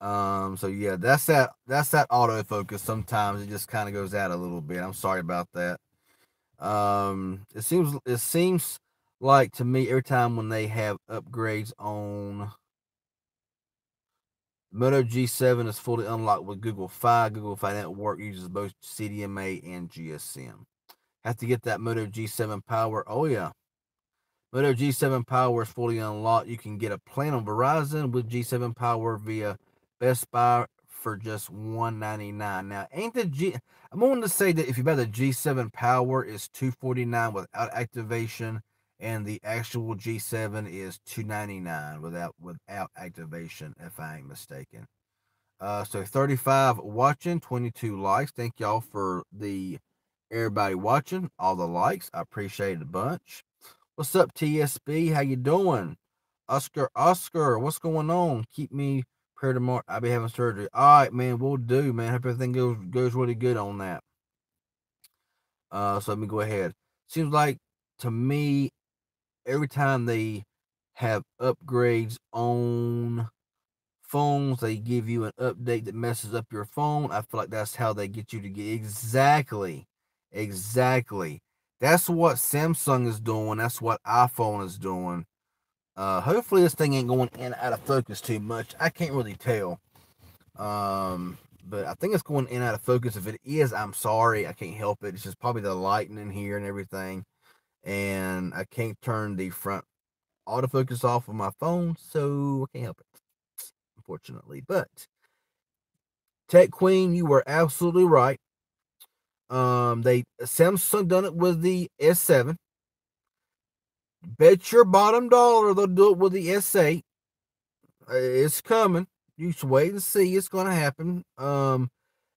So yeah, that's that autofocus. Sometimes it just kind of goes out a little bit. I'm sorry about that. It seems like to me every time when they have upgrades on Moto G7 is fully unlocked with Google Fi. Google Fi Network uses both CDMA and GSM. Have to get that Moto G7 power. Oh yeah, Moto G7 Power is fully unlocked. You can get a plan on Verizon with G7 Power via Best Buy for just $199. Now, ain't the G? I'm going to say that if you buy the G7 Power, it's $249 without activation, and the actual G7 is $299 without activation, if I ain't mistaken. So 35 watching, 22 likes. Thank y'all for the everybody watching, all the likes. I appreciate it a bunch. What's up, TSB? How you doing? Oscar, what's going on? Keep me prayer tomorrow. I'll be having surgery. All right, man, we'll do, man. Hope everything goes really good on that. So let me go ahead. Seems like to me, every time they have upgrades on phones, they give you an update that messes up your phone. I feel like that's how they get you to get exactly. That's what Samsung is doing. That's what iPhone is doing. Hopefully this thing ain't going in and out of focus too much. I can't really tell. But I think it's going in and out of focus. If it is, I'm sorry. I can't help it. It's just probably the lighting in here and everything. And I can't turn the front autofocus off of my phone, so I can't help it, unfortunately. But Tech Queen, you were absolutely right. They Samsung done it with the S7. Bet your bottom dollar they'll do it with the S8. It's coming. You just wait and see. It's gonna happen.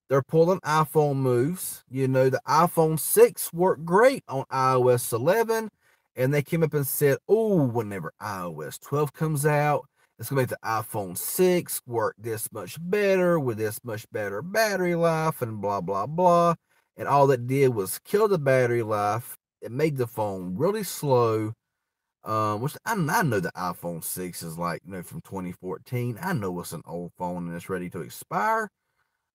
They're pulling iPhone moves. You know, the iPhone 6 worked great on iOS 11, and they came up and said, oh, whenever iOS 12 comes out, it's going to make the iPhone 6 work this much better with this much better battery life and blah, blah, blah. And all that did was kill the battery life. It made the phone really slow, which I know the iPhone 6 is like, from 2014. I know it's an old phone and it's ready to expire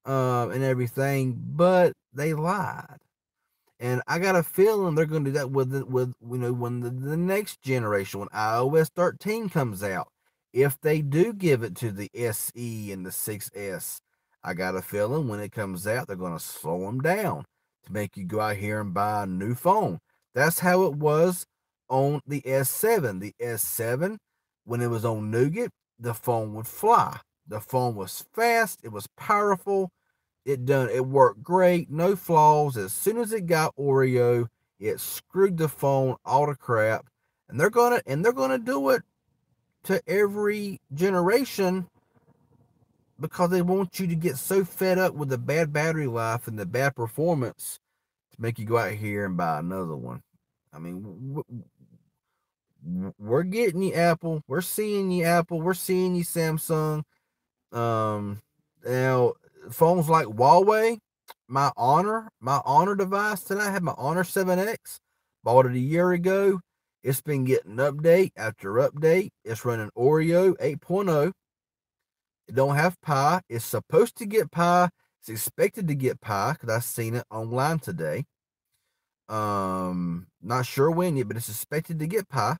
and everything, but they lied. And I got a feeling they're going to do that with when the next generation, when iOS 13 comes out. If they do give it to the SE and the 6S, I got a feeling when it comes out, they're going to slow them down to make you go out here and buy a new phone. That's how it was on the S7. The S7, when it was on Nougat, the phone would fly. The phone was fast. It was powerful. It worked great, no flaws. As soon as it got Oreo, it screwed the phone all to crap. And they're gonna do it to every generation because they want you to get so fed up with the bad battery life and the bad performance to make you go out here and buy another one. I mean, we're getting you, Apple. We're seeing you, Apple. We're seeing you, Samsung. Now phones like Huawei, my Honor device today, I had my Honor 7X, bought it a year ago. It's been getting update after update. It's running Oreo 8.0. It don't have Pi. It's supposed to get Pi. It's expected to get Pi because I've seen it online today. Not sure when yet, but it's expected to get Pi.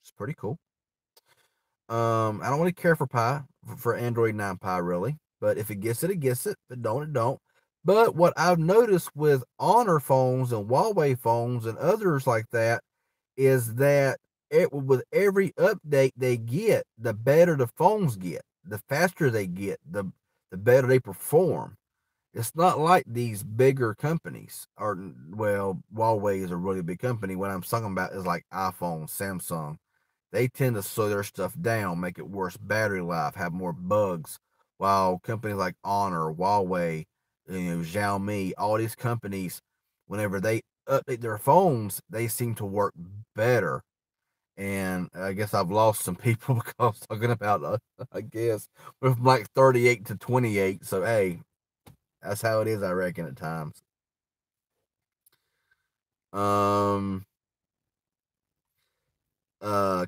It's pretty cool. I don't really care for Pi, for Android 9 Pi really, but if it gets it, it gets it. If it don't, it don't. But what I've noticed with Honor phones and Huawei phones and others like that is that with every update they get, the better the phones get, the faster they get, the better they perform. It's not like these bigger companies, or well, Huawei is a really big company. What I'm talking about is like iPhone, Samsung. They tend to slow their stuff down, make it worse battery life, have more bugs. While companies like Honor, Huawei, Xiaomi, all these companies, whenever they update their phones, they seem to work better. And I guess I've lost some people because talking about, I guess, from like 38 to 28. So, hey, that's how it is, I reckon, at times. Um,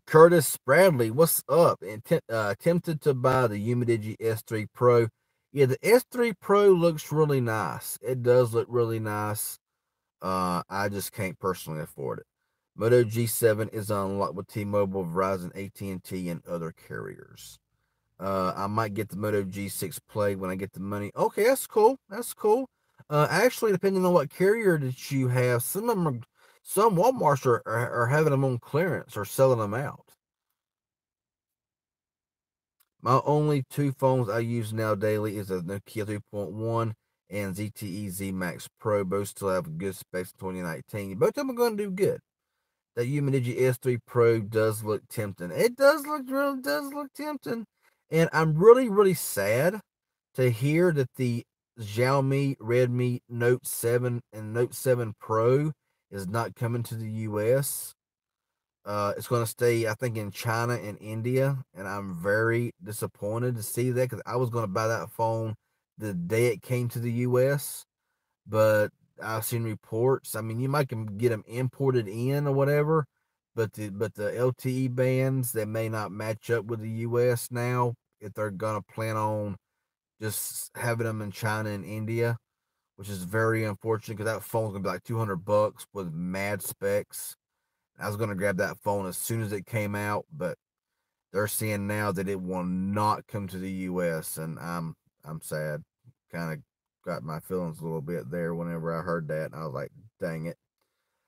Curtis Bradley, what's up? And tempted to buy the Umidigi S3 Pro. Yeah, the S3 Pro looks really nice. It does look really nice. I just can't personally afford it. Moto G7 is unlocked with T-Mobile, Verizon, AT&T, and other carriers. I might get the Moto G6 Play when I get the money. Okay, that's cool. That's cool. Actually, depending on what carrier that you have, some Walmarts are having them on clearance or selling them out. My only two phones I use now daily is a Nokia 3.1 and ZTE Z Max Pro. Both still have good specs in 2019. Both of them are going to do good. That Umidigi S3 Pro does look tempting. It does look tempting. And I'm really sad to hear that the Xiaomi Redmi Note 7 and Note 7 Pro is not coming to the US. It's going to stay, I think, in China and India, and I'm very disappointed to see that because I was going to buy that phone the day it came to the US, but I've seen reports. I mean, you might can get them imported in or whatever, but the LTE bands, they may not match up with the US now if they're going to plan on just having them in China and India, which is very unfortunate because that phone's gonna be like $200 with mad specs. I was gonna grab that phone as soon as it came out, but they're saying now that it will not come to the U.S. and I'm sad. Kind of got my feelings a little bit there whenever I heard that. And I was like, dang it.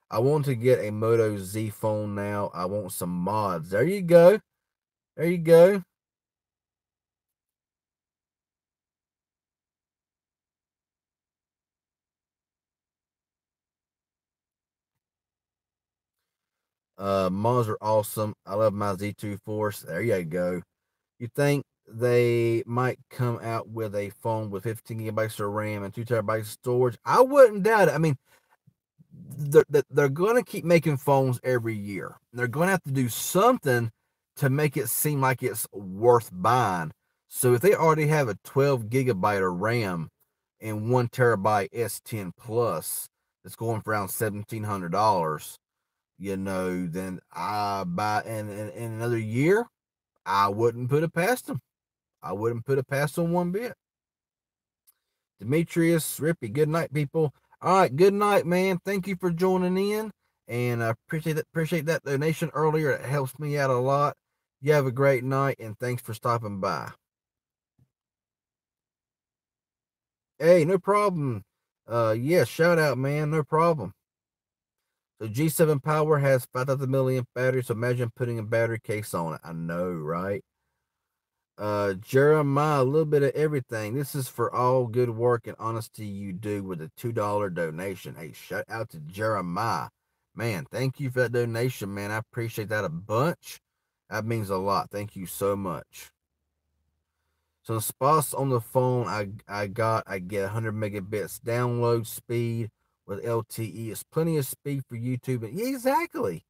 I want to get a Moto Z phone now. I want some mods. There you go. There you go. Mods are awesome. I love my Z2 Force. There you go. You think they might come out with a phone with 15 gigabytes of RAM and 2 terabytes of storage? I wouldn't doubt it. I mean, they're going to keep making phones every year. They're going to have to do something to make it seem like it's worth buying. So if they already have a 12 gigabyte of RAM and 1 terabyte S10 Plus that's going for around $1,700, then I buy in another year. I wouldn't put it past them. I wouldn't put it past them one bit. Demetrius, Rippy, good night, people. All right, good night, man. Thank you for joining in, and I appreciate that donation earlier. It helps me out a lot. You have a great night, and thanks for stopping by. Hey, no problem. Yeah, shout out, man. No problem. So G7 Power has 5,000 milliamp battery. So imagine putting a battery case on it. I know, right? Jeremiah, a little bit of everything. This is for all good work and honesty you do with a $2 donation. Hey, shout out to Jeremiah. Man, thank you for that donation, man. I appreciate that a bunch. That means a lot. Thank you so much. So the spots on the phone I get 100 megabits download speed with LTE. It's plenty of speed for YouTube. Yeah, exactly.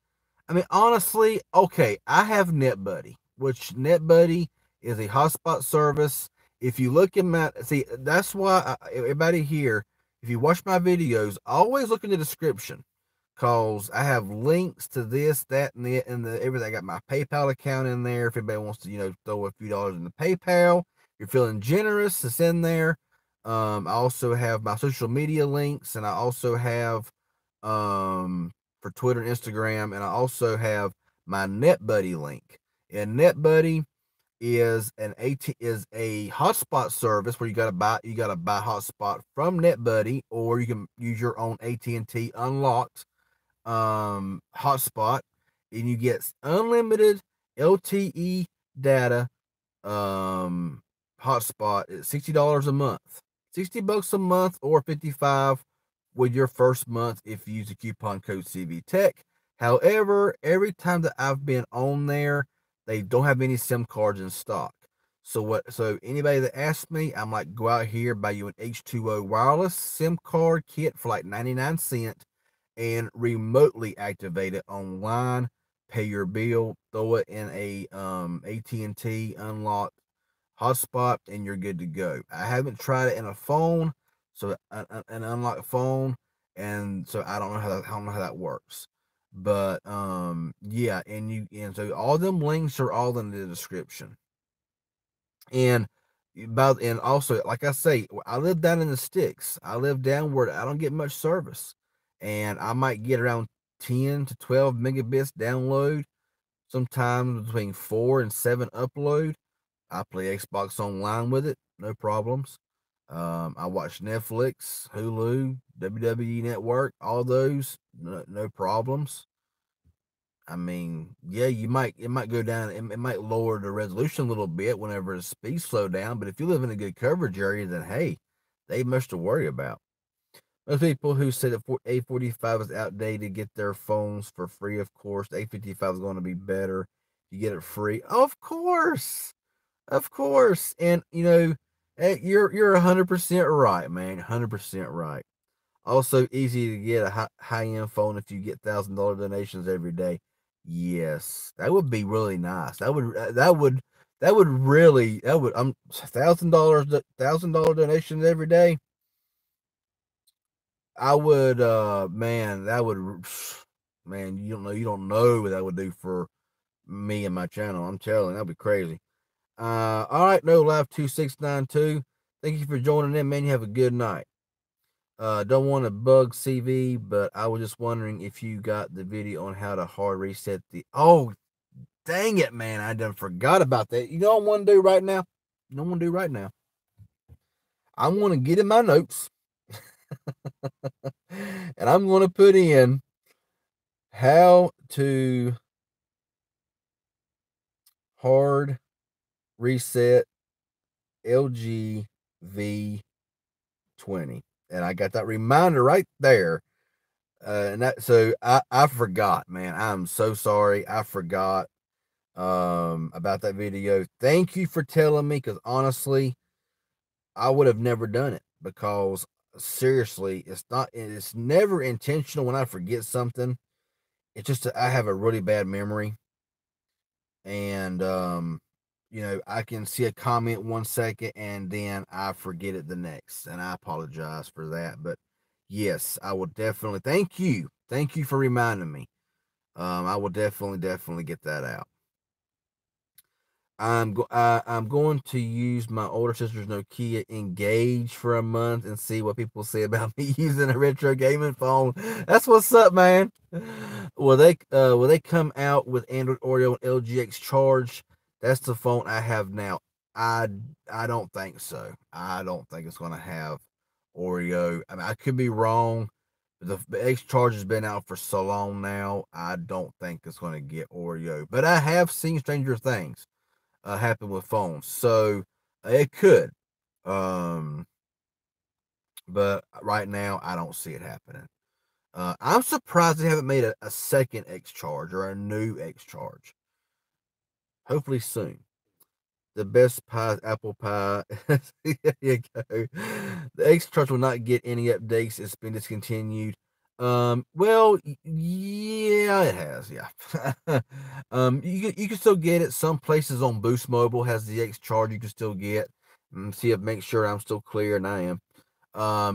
I mean, honestly, okay, I have NetBuddy, which NetBuddy is a hotspot service. If you look in my, see, that's why everybody here, if you watch my videos, always look in the description because I have links to this, that, and the everything. I got my PayPal account in there. If anybody wants to, throw a few dollars in the PayPal, you're feeling generous, it's in there. I also have my social media links, and I also have for Twitter and Instagram, and I also have my NetBuddy link. And NetBuddy is a hotspot service where you gotta buy hotspot from NetBuddy, or you can use your own AT&T unlocked hotspot, and you get unlimited LTE data hotspot at $60 a month. $60 a month or 55 with your first month if you use the coupon code CVTech. However, every time that I've been on there, they don't have any SIM cards in stock. So anybody that asks me, I'm like, go out here, buy you an H2O wireless SIM card kit for like 99 cents and remotely activate it online, pay your bill, throw it in a AT&T unlocked hotspot, and you're good to go. I haven't tried it in a phone, so an unlocked phone, and so I don't know how that works. But yeah, and so all them links are all in the description. And and also, like I say, I live down in the sticks. I live down where I don't get much service, and I might get around 10 to 12 megabits download, sometimes between 4 and 7 upload. I play Xbox Online with it, no problems. I watch Netflix, Hulu, WWE Network, all those, no problems. I mean, yeah, it might go down, it might lower the resolution a little bit whenever the speed slow down, but if you live in a good coverage area, then hey, they ain't much to worry about. Most people who say that A45 is outdated get their phones for free, of course. The A55 is going to be better. You get it free. Of course. Of course. And you're 100% right, man. 100% right. Also easy to get a high end phone if you get $1,000 donations every day. Yes, that would be really nice. That would $1,000 donations every day. I would man, that would man, you don't know what that would do for me and my channel. I'm telling you, that'd be crazy. All right, no live 2692. Thank you for joining in, man. You have a good night. Don't want to bug CV, but I was just wondering if you got the video on how to hard reset the. Oh, dang it, man! I done forgot about that. You know what I want to do right now? You know what I'm gonna do right now? I want to get in my notes, and I'm gonna put in how to hard reset LG V20, and I got that reminder right there. And that so I forgot, man. I'm so sorry. I forgot about that video. Thank you for telling me, because honestly, I would have never done it, because seriously, it's never intentional when I forget something. It's just I have a really bad memory, and I can see a comment 1 second and then I forget it the next, and I apologize for that. But yes, I will definitely thank you for reminding me. I will definitely get that out. I'm going to use my older sister's Nokia Engage for a month and see what people say about me using a retro gaming phone. That's what's up, man. Will they come out with Android Oreo and LGX Charge? That's the phone I have now. I I don't think so. I don't think it's gonna have Oreo. I mean, I could be wrong. The X Charge has been out for so long now. I don't think it's gonna get Oreo. But I have seen Stranger Things happen with phones, so it could. Um, but right now, I don't see it happening. I'm surprised they haven't made a second X Charge or a new X Charge. Hopefully soon. The best pie, apple pie. There you go. The X Charge will not get any updates. It's been discontinued. Well, yeah, it has. Yeah. You can still get it. Some places on Boost Mobile has the X Charge. You can still get. See if make sure I'm still clear, and I am.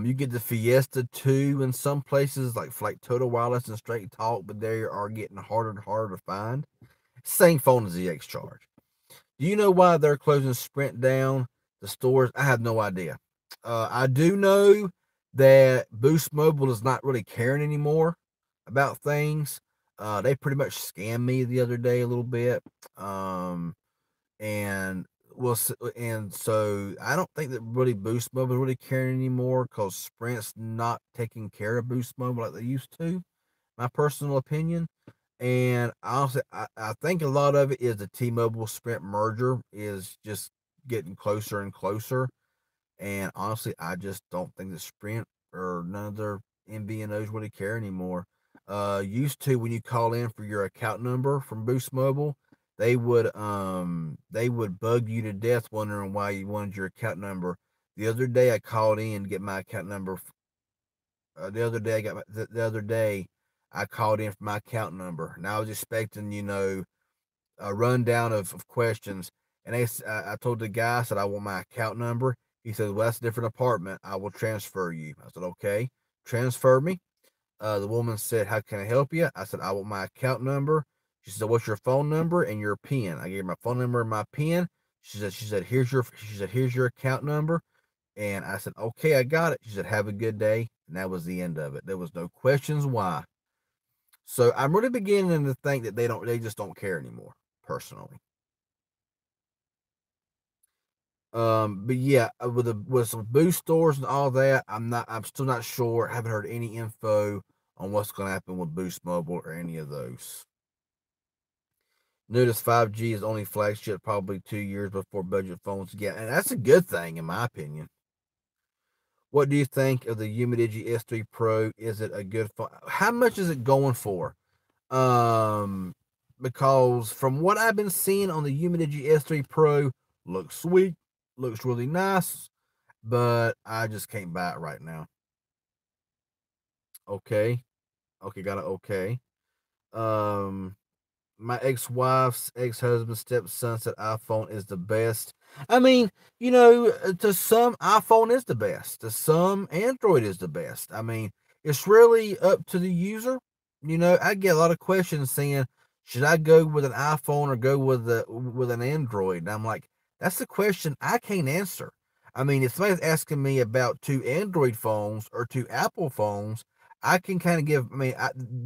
You get the Fiesta 2 in some places, like Total Wireless and Straight Talk, but they are getting harder and harder to find. Same phone as the X Charge. Do you know why they're closing Sprint down, the stores? I have no idea. I do know that Boost Mobile is not really caring anymore about things. They pretty much scammed me the other day a little bit. And well, and so I don't think that really Boost Mobile is really caring anymore, because Sprint's not taking care of Boost Mobile like they used to. My personal opinion. And honestly, I think a lot of it is the T-Mobile Sprint merger is just getting closer and closer. And honestly, I just don't think the Sprint or none of their MVNOs really care anymore. Used to, when you call in for your account number from Boost Mobile, they would bug you to death wondering why you wanted your account number. The other day I called in to get my account number. The other day I called in for my account number, and I was expecting a rundown of questions. And I told the guy, I said, I want my account number. He said, well, that's a different apartment. I will transfer you. I said, okay, transfer me. The woman said, how can I help you? I said, I want my account number. She said, what's your phone number and your PIN? I gave her my phone number and my PIN. Here's your account number. And I said, okay, I got it. She said, have a good day. And that was the end of it. There was no questions why. So I'm really beginning to think that they just don't care anymore, personally. But yeah, with some boost stores and all that, I'm still not sure. I haven't heard any info on what's going to happen with Boost Mobile or any of those. Notice 5G is only flagship probably 2 years before budget phones get, and that's a good thing in my opinion. What do you think of the Humidigi S3 Pro? Is it a good phone? How much is it going for? Um, because from what I've been seeing on the Humidigi S3 Pro, looks sweet, looks really nice, but I just can't buy it right now. Okay, okay, got it. Okay. Um, my ex-wife's ex-husband's stepson said iPhone is the best. I mean, to some, iPhone is the best. To some, Android is the best. I mean, it's really up to the user. I get a lot of questions saying, should I go with an iPhone or go with an Android? And I'm like, that's the question I can't answer. I mean, if somebody's asking me about two Android phones or two Apple phones, I can kind of give. I mean,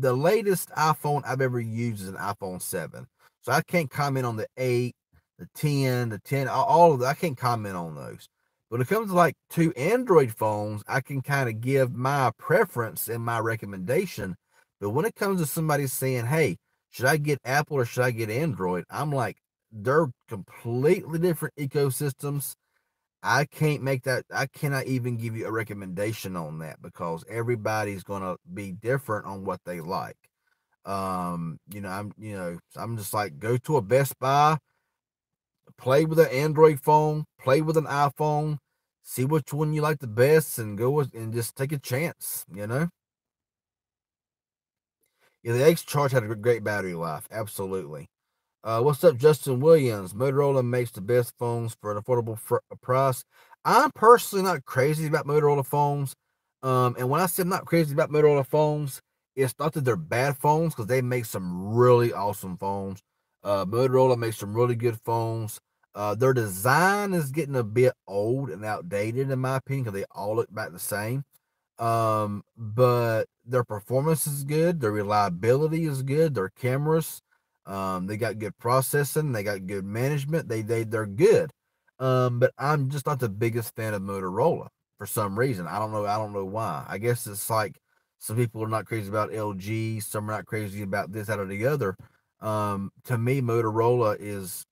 the latest iPhone I've ever used is an iPhone 7, so I can't comment on the 8, the 10, all of that. I can't comment on those. But when it comes to like two Android phones, I can kind of give my preference and my recommendation. But when it comes to somebody saying, "Hey, should I get Apple or should I get Android?" I'm like, they're completely different ecosystems. I can't make that. I cannot even give you a recommendation on that because everybody's gonna be different on what they like. I'm just like, go to a Best Buy, play with an Android phone, play with an iPhone, see which one you like the best, and go with, and just take a chance. Yeah, the X Charge had a great battery life, absolutely. What's up, Justin Williams? Motorola makes the best phones for an affordable price. I'm personally not crazy about Motorola phones. And when I say I'm not crazy about Motorola phones, it's not that they're bad phones because they make some really awesome phones. Motorola makes some really good phones. Their design is getting a bit old and outdated, in my opinion, because they all look about the same. But their performance is good, their reliability is good, their cameras, they got good processing, they got good management, they're good. But I'm just not the biggest fan of Motorola for some reason. I don't know why. I guess it's like some people are not crazy about LG, some are not crazy about this, out or the other. To me, Motorola is,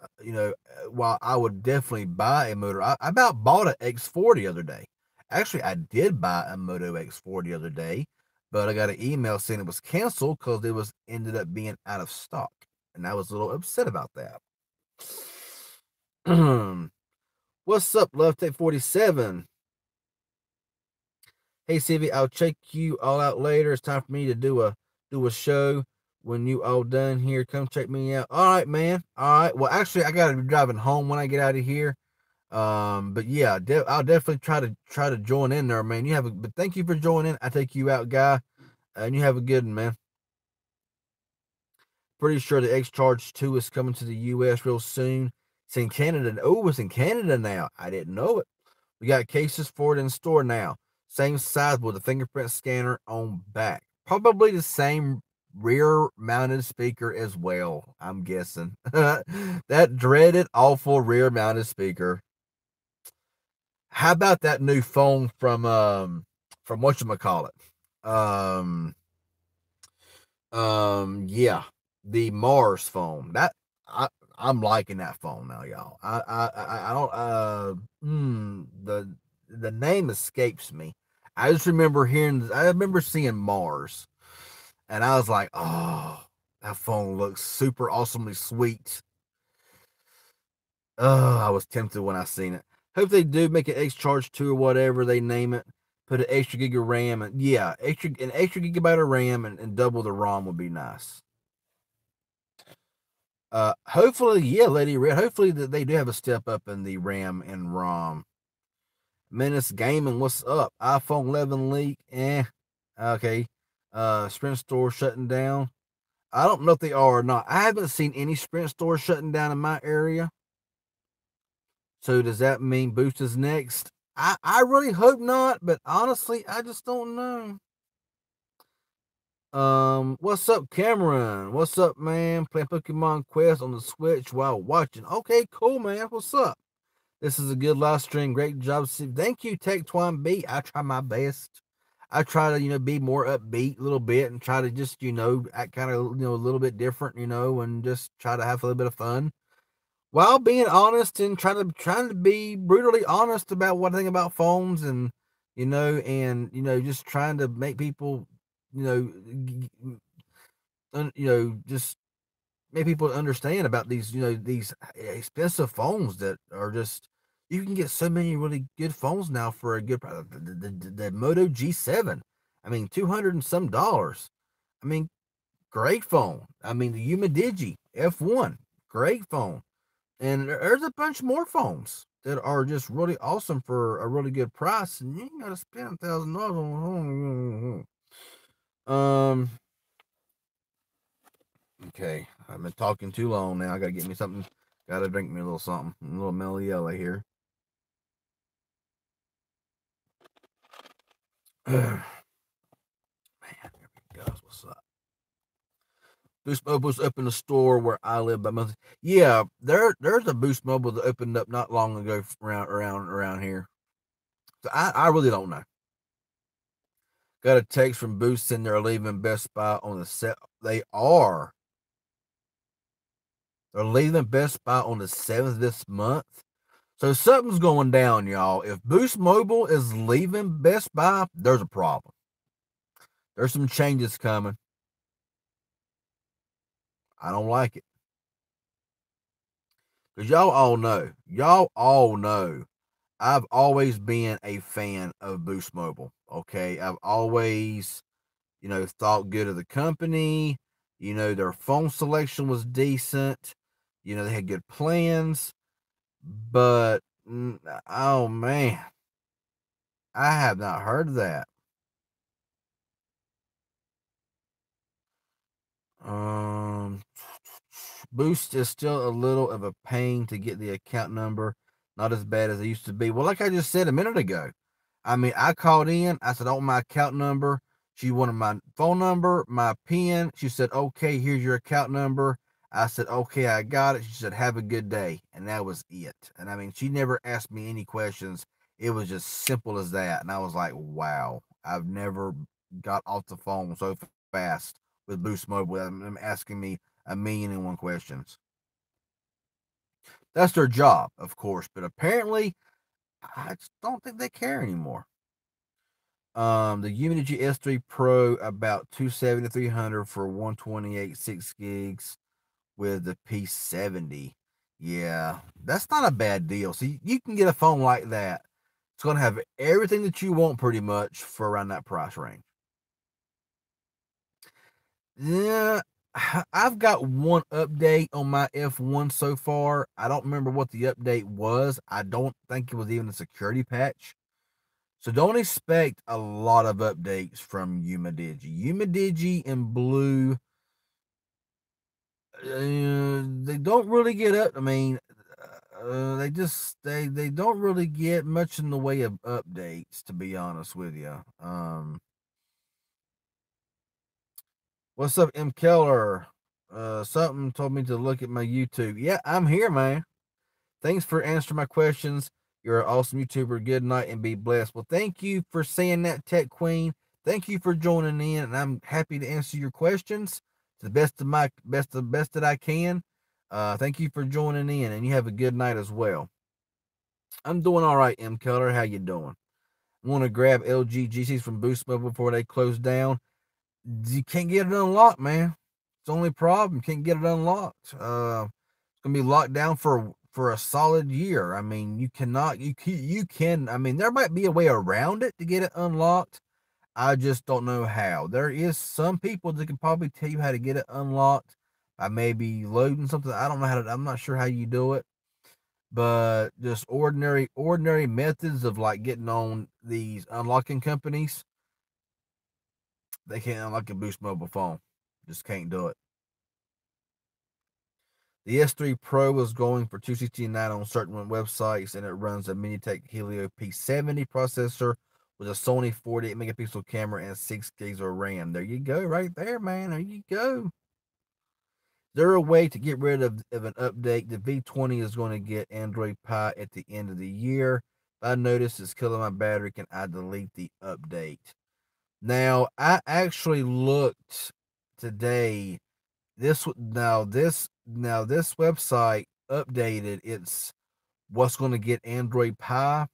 while I would definitely buy a motor, I about bought an X4 the other day. Actually, I did buy a Moto X4 the other day, but I got an email saying it was canceled because it was ended up being out of stock, and I was a little upset about that. What's up, Love Take 47? Hey, CV, I'll check you all out later. It's time for me to do a show. When you all done here, come check me out. All right, man. All right. Well, actually, I gotta be driving home when I get out of here. But yeah, I'll definitely try to join in there, man. But thank you for joining. I take you out, guy, and you have a good one, man. Pretty sure the X Charge 2 is coming to the US real soon. It's in Canada. Oh, it's in Canada now. I didn't know it. We got cases for it in store now. Same size with a fingerprint scanner on back. Probably the same rear mounted speaker as well, I'm guessing. That dreaded, awful rear mounted speaker. How about that new phone from whatchamacallit? Um yeah, the Mars phone. I'm liking that phone now, y'all. I don't the name escapes me. I just remember I remember seeing Mars, and I was like, oh, that phone looks super awesomely sweet. Oh, I was tempted when I seen it. Hope they do make an X Charge 2 or whatever they name it. Put an extra gig of RAM, and yeah, an extra gigabyte of RAM, and double the ROM would be nice. Hopefully, yeah, Lady Red. Hopefully that they do have a step up in the RAM and ROM. Menace Gaming, what's up? iPhone 11 leak, okay. Sprint store shutting down. I don't know if they are or not. I haven't seen any Sprint stores shutting down in my area. So does that mean Boost is next? I really hope not, but honestly, I just don't know. What's up, Cameron? What's up, man? Playing Pokemon Quest on the Switch while watching. Okay, cool, man. What's up? This is a good live stream. Great job. Thank you, Tech Twine B. I try my best. I try to, be more upbeat a little bit and try to just, act kind of, a little bit different, and just try to have a little bit of fun while being honest and trying to be brutally honest about what I think about phones, and just trying to make people, you know just make people understand about these expensive phones that are just, you can get so many really good phones now for a good price. The Moto G7, I mean, 200 and some dollars. I mean, great phone. I mean, the Digi F1, great phone. And there's a bunch more phones that are just really awesome for a really good price, and you ain't got to spend $1,000 on. Okay, I've been talking too long now. I got to get me something. Got to drink me a little something, a little mellow yellow here. Man, here we go. What's up? Boost Mobile's up in the store where I live by month. Yeah, there's a Boost Mobile that opened up not long ago around here. So I really don't know. Got a text from Boost saying they're leaving Best Buy on the set. They are. They're leaving Best Buy on the 7th this month. So something's going down, y'all. If Boost Mobile is leaving Best Buy, there's a problem. There's some changes coming. I don't like it. Because y'all all know, I've always been a fan of Boost Mobile. Okay. I've always, thought good of the company. Their phone selection was decent. They had good plans. But, oh man, I have not heard of that. Um, Boost is still a little of a pain to get the account number. Not as bad as it used to be. Well, like I just said a minute ago, I mean, I called in. I said, I want my account number. She wanted my phone number, my PIN. She said, okay, here's your account number. I said, okay, I got it. She said, have a good day. And that was it. And I mean, she never asked me any questions. It was just simple as that. And I was like, wow, I've never got off the phone so fast with Boost Mobile. I'm asking me a million and one questions. That's their job, of course, but apparently, I just don't think they care anymore. The Unity S3 Pro about 270 300 for 128 6 gigs with the P70. Yeah, that's not a bad deal. So you can get a phone like that. It's going to have everything that you want pretty much for around that price range. Yeah, I've got one update on my F1 so far. I don't remember what the update was. I don't think it was even a security patch. So don't expect a lot of updates from Umidigi. Umidigi and Blue, they don't really get up. I mean, they don't really get much in the way of updates, to be honest with you. What's up, M. Keller? Something told me to look at my YouTube. Yeah, I'm here, man. Thanks for answering my questions. You're an awesome YouTuber. Good night and be blessed. Well, thank you for saying that, Tech Queen. Thank you for joining in, and I'm happy to answer your questions to the best of my best that I can. Thank you for joining in, and you have a good night as well. I'm doing all right, M. Keller. How you doing? Want to grab LG GCs from Boost Mobile before they close down? You can't get it unlocked, man. It's the only problem. Can't get it unlocked. It's gonna be locked down for a solid year. I mean, you cannot. You can. I mean, there might be a way around it to get it unlocked. I just don't know how. There is some people that can probably tell you how to get it unlocked by maybe loading something. I don't know how to. I'm not sure how you do it, but just ordinary methods of like getting on these unlocking companies. They can't unlock a Boost mobile phone. Just can't do it. The S3 Pro is going for $269 on certain websites, and it runs a Minitech Helio P70 processor with a Sony 48 megapixel camera and 6 gigs of RAM. There you go, right there, man. There you go. Is there a way to get rid of an update? The V20 is going to get Android Pie at the end of the year. I noticed it's killing my battery. Can I delete the update? Now, I actually looked today. This website updated its what's going to get Android Pie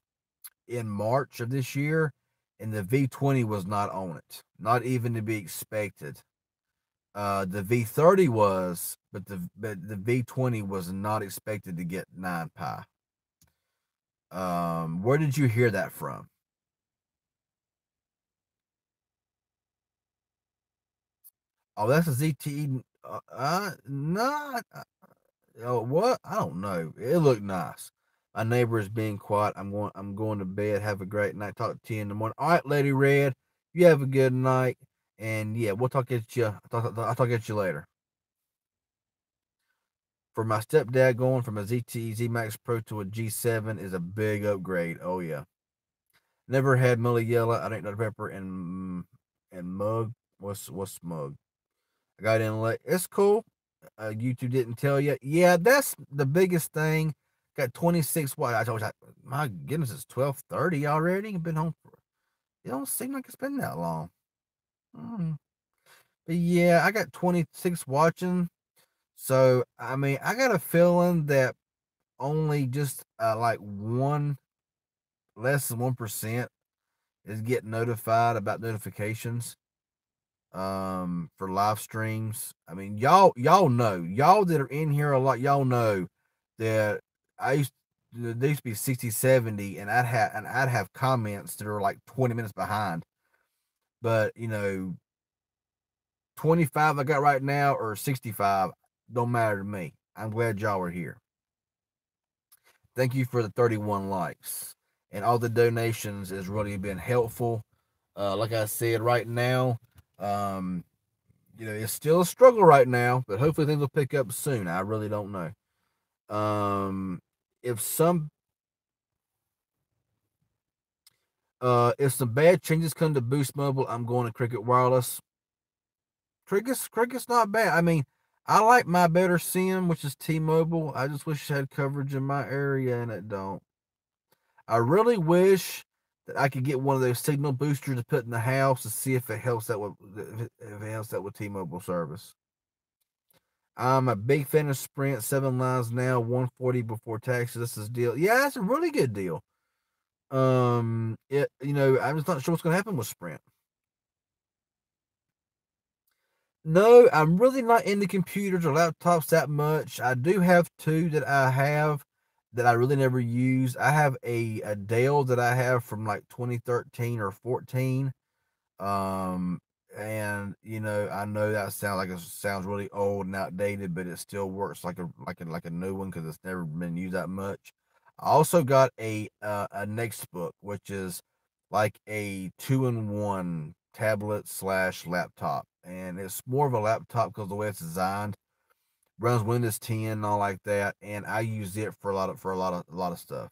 in March of this year, and the V20 was not on it, not even to be expected. The V30 was, but the V20 was not expected to get 9 Pi. Where did you hear that from? Oh, that's a ZTE. No, oh, what? I don't know. It looked nice. My neighbor is being quiet. I'm going to bed. Have a great night. Talk to you in the morning. All right, Lady Red. You have a good night. And yeah, we'll talk at you. I'll talk at you later. For my stepdad, going from a ZTE Z Max Pro to a G7 is a big upgrade. Oh yeah. Never had Mully Yellow. I drink Dr Pepper and mug. What's mug? I got in late. It's cool. YouTube didn't tell you. Yeah, that's the biggest thing. Got 26. What? I told you. My goodness, it's 12:30 already. I've been home for. It don't seem like it's been that long. Mm. But yeah, I got 26 watching. So I mean, I got a feeling that only just like one less than 1% is getting notified about notifications for live streams. I mean, y'all know, y'all that are in here a lot, y'all know that I used there used to be 60, 70, and I'd have comments that are like 20 minutes behind. But 25 I got right now or 65 don't matter to me. I'm glad y'all are here. Thank you for the 31 likes and all the donations has really been helpful. Like I said, right now, um, it's still a struggle right now, but hopefully things will pick up soon. I really don't know. Um, if some if some bad changes come to Boost Mobile, I'm going to Cricket Wireless. Cricket's not bad. I mean, I like my better SIM, which is T-Mobile. I just wish it had coverage in my area, and it don't. I really wish that I could get one of those signal boosters to put in the house to see if it helps that with T-Mobile service. I'm a big fan of Sprint. 7 lines now, 140 before taxes. This is deal. Yeah, that's a really good deal. I'm just not sure what's going to happen with Sprint. No, I'm really not into computers or laptops that much. I do have two that I have that I really never use. I have a Dell that I have from like 2013 or 14. Um, and I know that sounds really old and outdated, but it still works like a new one because it's never been used that much. I also got a Nextbook, which is like a 2-in-1 tablet slash laptop, and it's more of a laptop because the way it's designed runs Windows 10 and all like that, and I use it for a lot of stuff.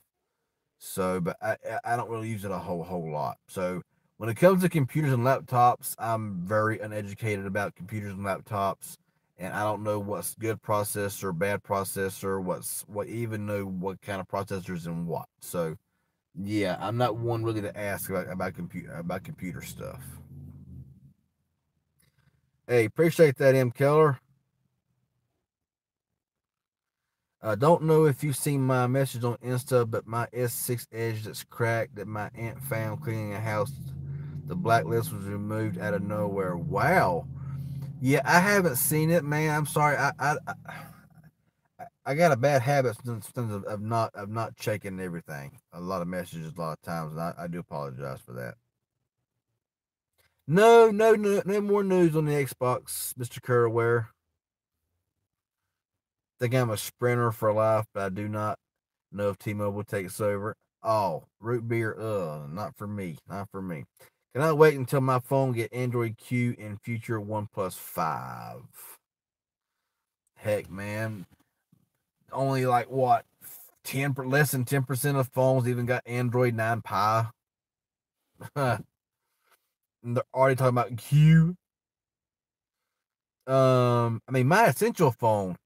So, but I don't really use it a whole lot. So when it comes to computers and laptops, I'm very uneducated about computers and laptops, and I don't know what's good processor, bad processor, what even know what kind of processors and what. So yeah, I'm not one really to ask about computer stuff. Hey, appreciate that, M. Keller. Don't know if you've seen my message on Insta, but my S6 Edge that's cracked that my aunt found cleaning a house, the blacklist was removed out of nowhere. Wow. Yeah, I haven't seen it, man. I'm sorry. I got a bad habit of not checking everything. A lot of messages, a lot of times, and I do apologize for that. No, no, no, no more news on the Xbox, Mr. Kerrware. Think I'm a sprinter for life, but I do not know if T-Mobile takes over. Oh, root beer, not for me, not for me. Can I wait until my phone get Android Q in future OnePlus 5? Heck, man, only like what 10 less than 10% of phones even got Android 9 Pie. And they're already talking about Q. I mean, my essential phone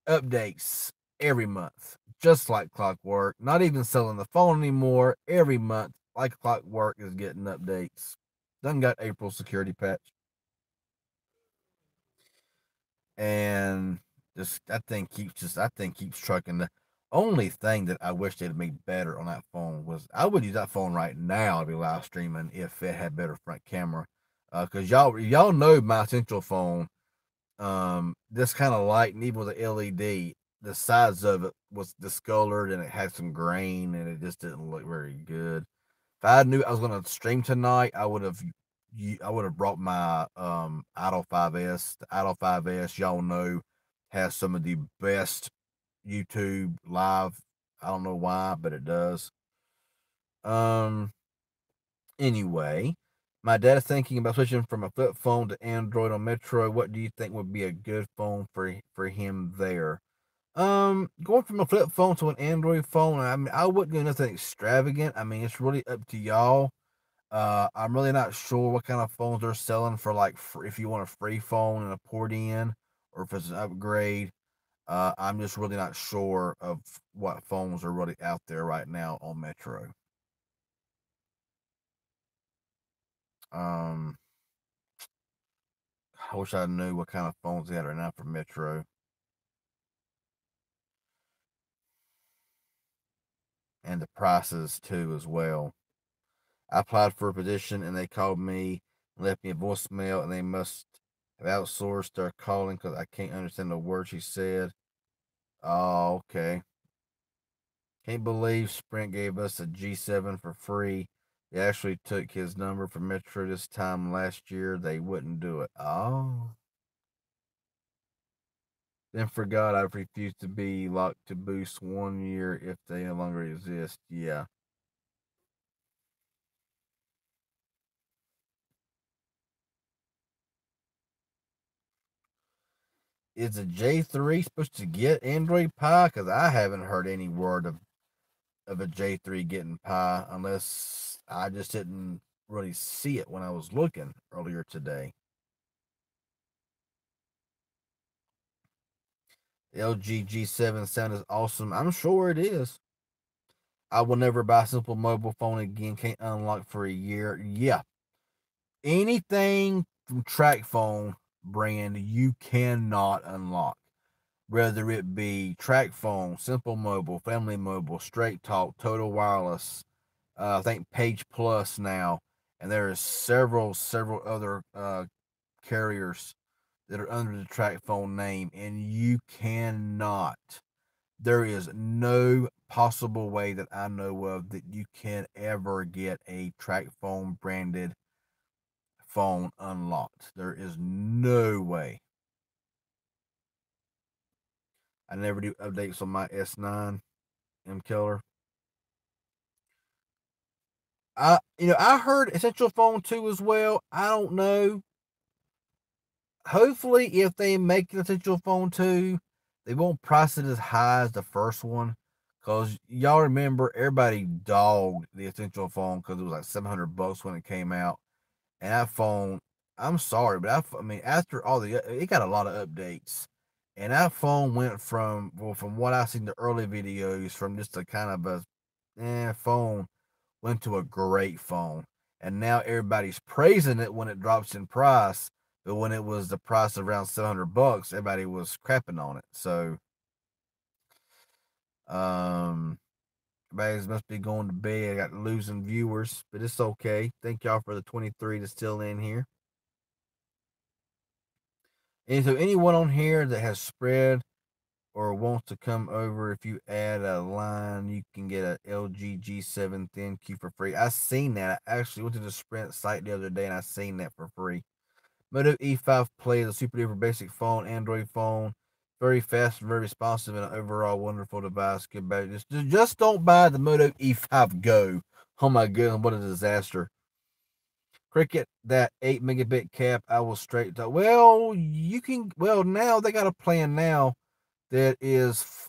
updates every month, just like clockwork. Not even selling the phone anymore. Every month, like clockwork, is getting updates. Done got April security patch, and just that thing keeps trucking. The only thing that I wish they'd made better on that phone was I would use that phone right now to be live streaming if it had better front camera. Cause y'all know my central phone, this kind of light, and even with the LED, the sides of it was discolored and it had some grain and it just didn't look very good. If I knew I was gonna stream tonight, I would have brought my Idol 5S. The Idol 5S, y'all know, has some of the best YouTube live. I don't know why, but it does. Um. Anyway, my dad is thinking about switching from a flip phone to Android on Metro. What do you think would be a good phone for him there? Going from a flip phone to an Android phone, I mean, I wouldn't do nothing extravagant. I mean, it's really up to y'all. I'm really not sure what kind of phones they're selling for, like, if you want a free phone and a port in, or if it's an upgrade. I'm just really not sure of what phones are really out there right now on Metro. Um, I wish I knew what kind of phones they had right now for Metro, and the prices too as well. I applied for a position and they called me and left me a voicemail, and they must have outsourced their calling because I can't understand the word she said. Oh, okay. Can't believe Sprint gave us a G7 for free. They actually took his number from Metro this time last year. They wouldn't do it. Oh. Then forgot I've refused to be locked to Boost 1 year if they no longer exist. Yeah. Is a J3 supposed to get Android Pie? Because I haven't heard any word of a J3 getting Pie, unless I just didn't really see it when I was looking earlier today. LG G7 sound is awesome. I'm sure it is. I will never buy a simple mobile phone again. Can't unlock for a year. Yeah. Anything from Track Phone brand you cannot unlock. Whether it be Track Phone, Simple Mobile, Family Mobile, Straight Talk, Total Wireless, I think Page Plus now, and there are several other carriers that are under the Track Phone name, and you cannot. There is no possible way that I know of that you can ever get a Track Phone branded phone unlocked. There is no way. I never do updates on my S9 M Killer. I heard Essential Phone 2 as well. I don't know. Hopefully, if they make an Essential Phone 2, they won't price it as high as the first one. Cause y'all remember everybody dogged the Essential Phone because it was like $700 when it came out. And that phone, I'm sorry, but I mean, after all it got a lot of updates. And that phone went from what I seen the early videos, from just a kind of a phone, went to a great phone. And now everybody's praising it when it drops in price. But when it was the price of around $700, everybody was crapping on it. So, um, everybody must be going to bed. I got losing viewers, but it's okay. Thank y'all for the 23 that's still in here. And so, anyone on here that has spread or wants to come over, if you add a line, you can get a LG G7 Thin Q for free. I seen that. I actually went to the Sprint site the other day and I seen that for free. Moto E5 Play is a super duper basic phone, Android phone. Very fast, very responsive, and an overall wonderful device. Good battery. Just don't buy the Moto E5 Go. Oh my goodness, what a disaster. Cricket, that 8 megabit cap, I will straight to. Well, now they got a plan now that is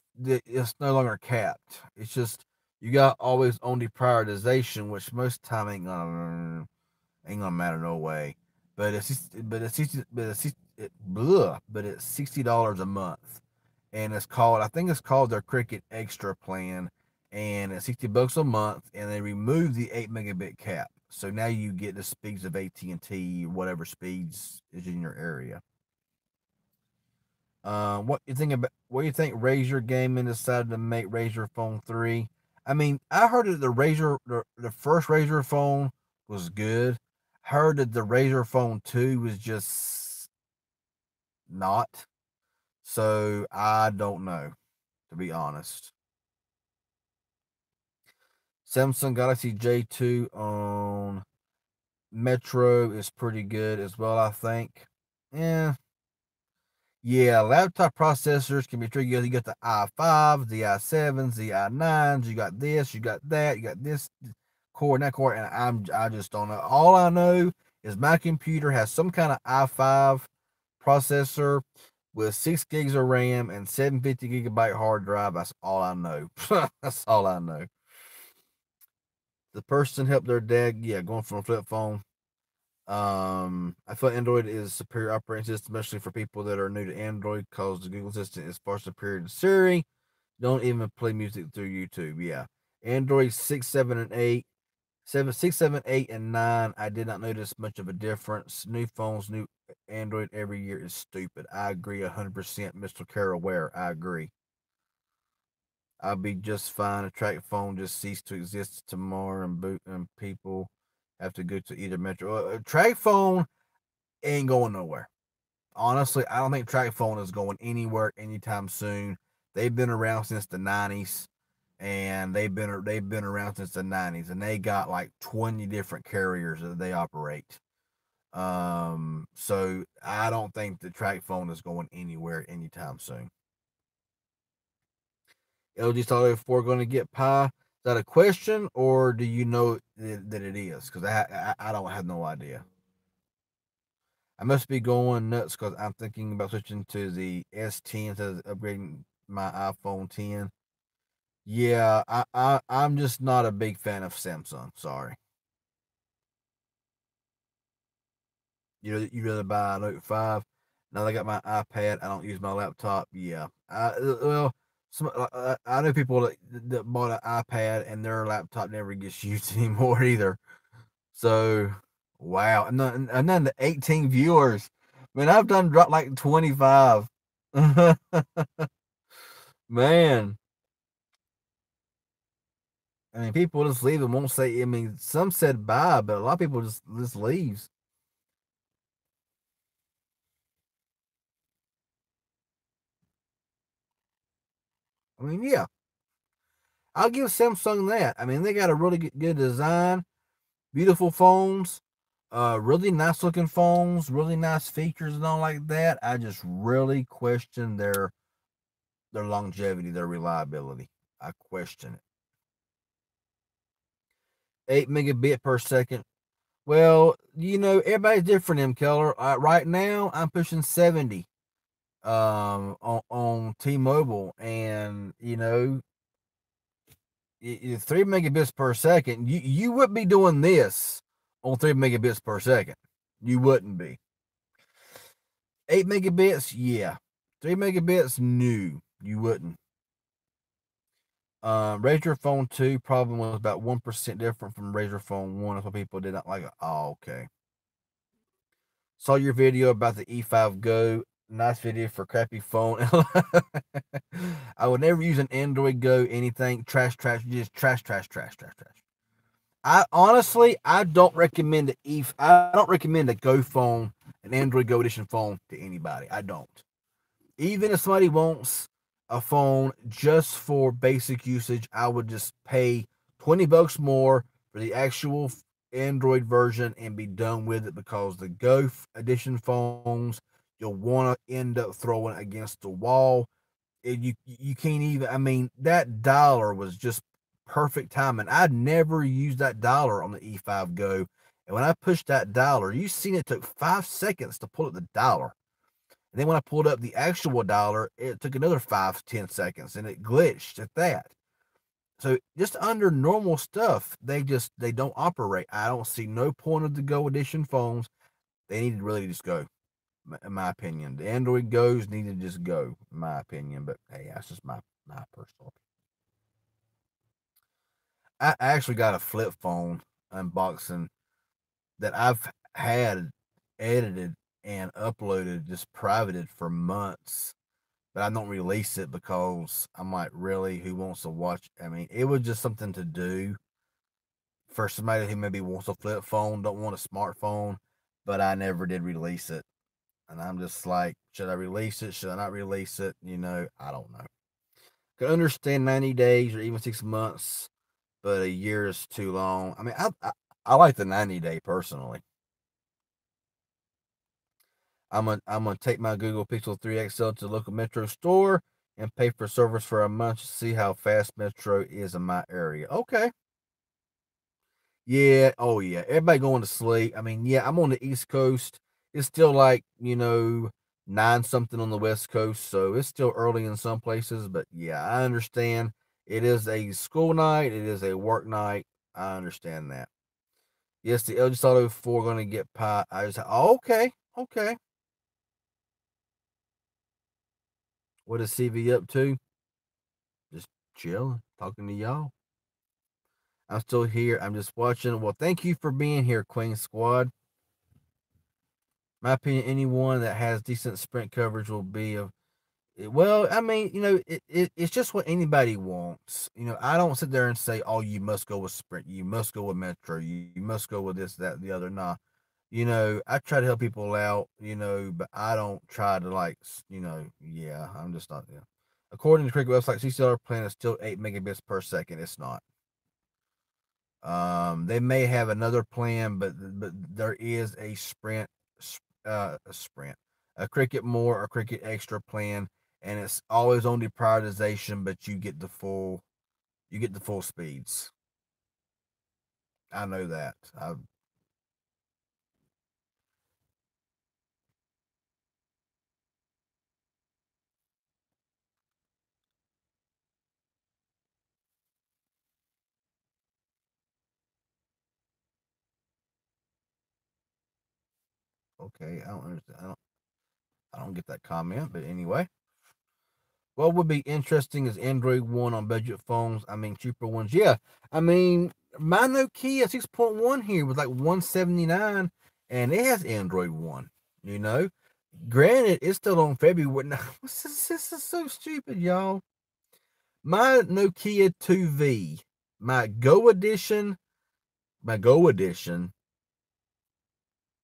no longer capped. It's just you got always on deprioritization, which most time ain't gonna matter no way. But it's $60 a month, and I think it's called their Cricket Extra plan, and it's $60 a month, and they remove the 8 megabit cap. So now you get the speeds of AT&T, whatever speeds is in your area. What you think about? What you think? Razer Gaming decided to make Razer Phone 3. I mean, I heard that the first Razer phone was good. Heard that the Razer Phone 2 was just not. So I don't know, to be honest. Samsung Galaxy J2 on Metro is pretty good as well, I think. Yeah, yeah, laptop processors can be tricky. You got the i5s, the i7s, the i9s. You got this, you got that, you got this core and that core, and I just don't know. All I know is my computer has some kind of i5 processor with 6 gigs of RAM and 750 gigabyte hard drive. That's all I know. That's all I know. The person helped their dad, yeah, going from a flip phone. I feel Android is a superior operating system, especially for people that are new to Android, because the Google Assistant is far superior to Siri. Don't even play music through YouTube. Yeah, Android 6, 7, and 8, 7, 6, 7, 8, and 9. I did not notice much of a difference. New phones, new Android every year is stupid. I agree 100%, Mr. Carol Ware. I agree. I'll be just fine. A track phone just ceased to exist tomorrow, and people have to go to either Metro. A track phone ain't going nowhere. Honestly, I don't think track phone is going anywhere anytime soon. They've been around since the 90s, and they've been around since the 90s, and they got like 20 different carriers that they operate. So I don't think the track phone is going anywhere anytime soon. LG Solid 4 going to get Pi? Is that a question, or do you know that it is? Because I don't have no idea. I must be going nuts because I'm thinking about switching to the S10 instead of upgrading my iPhone 10. Yeah, I'm just not a big fan of Samsung. Sorry. You rather buy a Note 5? Now that I got my iPad, I don't use my laptop. Yeah. Well, I know people that bought an iPad and their laptop never gets used anymore either. So, wow. And then the 18 viewers. Man, I've done dropped like 25. Man. I mean, people just leave and won't say. I mean, some said bye, but a lot of people just leaves. I mean, yeah, I'll give Samsung that. I mean, they got a really good design, beautiful phones, really nice looking phones, really nice features and all like that. I just really question their longevity, their reliability. I question it. 8 megabit per second. Well, everybody's different, M. Keller. Right now, I'm pushing 70 on T-Mobile, and 3 megabits per second. You wouldn't be doing this on 3 megabits per second. You wouldn't be. 8 megabits, yeah. 3 megabits, new. You wouldn't. Razor Phone 2 problem was about 1% different from Razor Phone 1. That's what people did not like it. Oh, okay. Saw your video about the E5 Go. Nice video for crappy phone. I would never use an Android Go anything. Trash, trash, just trash, trash, trash, trash, trash. I honestly, I don't recommend I don't recommend a Go phone, an Android Go edition phone to anybody. I don't. Even if somebody wants a phone just for basic usage, I would just pay $20 more for the actual Android version and be done with it, because the Go edition phones you'll want to end up throwing against the wall. You can't even. I mean, that dollar was just perfect timing. I'd never used that dollar on the E5 Go, and when I pushed that dollar, you seen it took 5 seconds to pull up the dollar. And then when I pulled up the actual dollar, it took another 5 to 10 seconds, and it glitched at that. So just under normal stuff, they don't operate. I don't see no point of the Go edition phones. They need to really just go, in my opinion. The Android Goes need to just go, in my opinion. But hey, that's just my personal. I actually got a flip phone unboxing that I've had edited and uploaded, just privated for months, but I don't release it because I'm like, really, who wants to watch? I mean, it was just something to do for somebody who maybe wants a flip phone, don't want a smartphone, but I never did release it. And I'm just like, should I release it? Should I not release it? I don't know. Can understand 90 days or even 6 months, but a year is too long. I mean, I like the 90-day personally. I'm gonna take my Google Pixel 3 XL to the local Metro store and pay for service for a month to see how fast Metro is in my area. Okay. Yeah. Oh yeah. Everybody going to sleep. I mean, yeah, I'm on the East Coast. It's still like, 9 something on the West Coast, so it's still early in some places. But yeah, I understand. It is a school night. It is a work night. I understand that. Yes, the LG Salto 4 going to get pie. I just okay, okay. What is CV up to? Just chilling, talking to y'all. I'm still here. I'm just watching. Well, thank you for being here, Queen Squad. My opinion, anyone that has decent sprint coverage will be a well. I mean, it's just what anybody wants. I don't sit there and say, "Oh, you must go with sprint. You must go with metro. You must go with this, that, and the other." Nah, I try to help people out. But I don't try to yeah. I'm just not. Yeah. According to the cricket website, CCR plan is still 8 megabits per second. It's not. They may have another plan, but there is a sprint, a cricket more or cricket extra plan, and it's always on deprioritization, but you get the full speeds. I know that. Okay, I don't understand. I don't get that comment, but anyway. What would be interesting is Android One on budget phones. I mean, cheaper ones. Yeah, I mean, my Nokia 6.1 here was like 179, and it has Android One. You know, Granted, it's still on February. Now, this is so stupid, y'all. My Nokia 2V, my Go Edition, my Go Edition,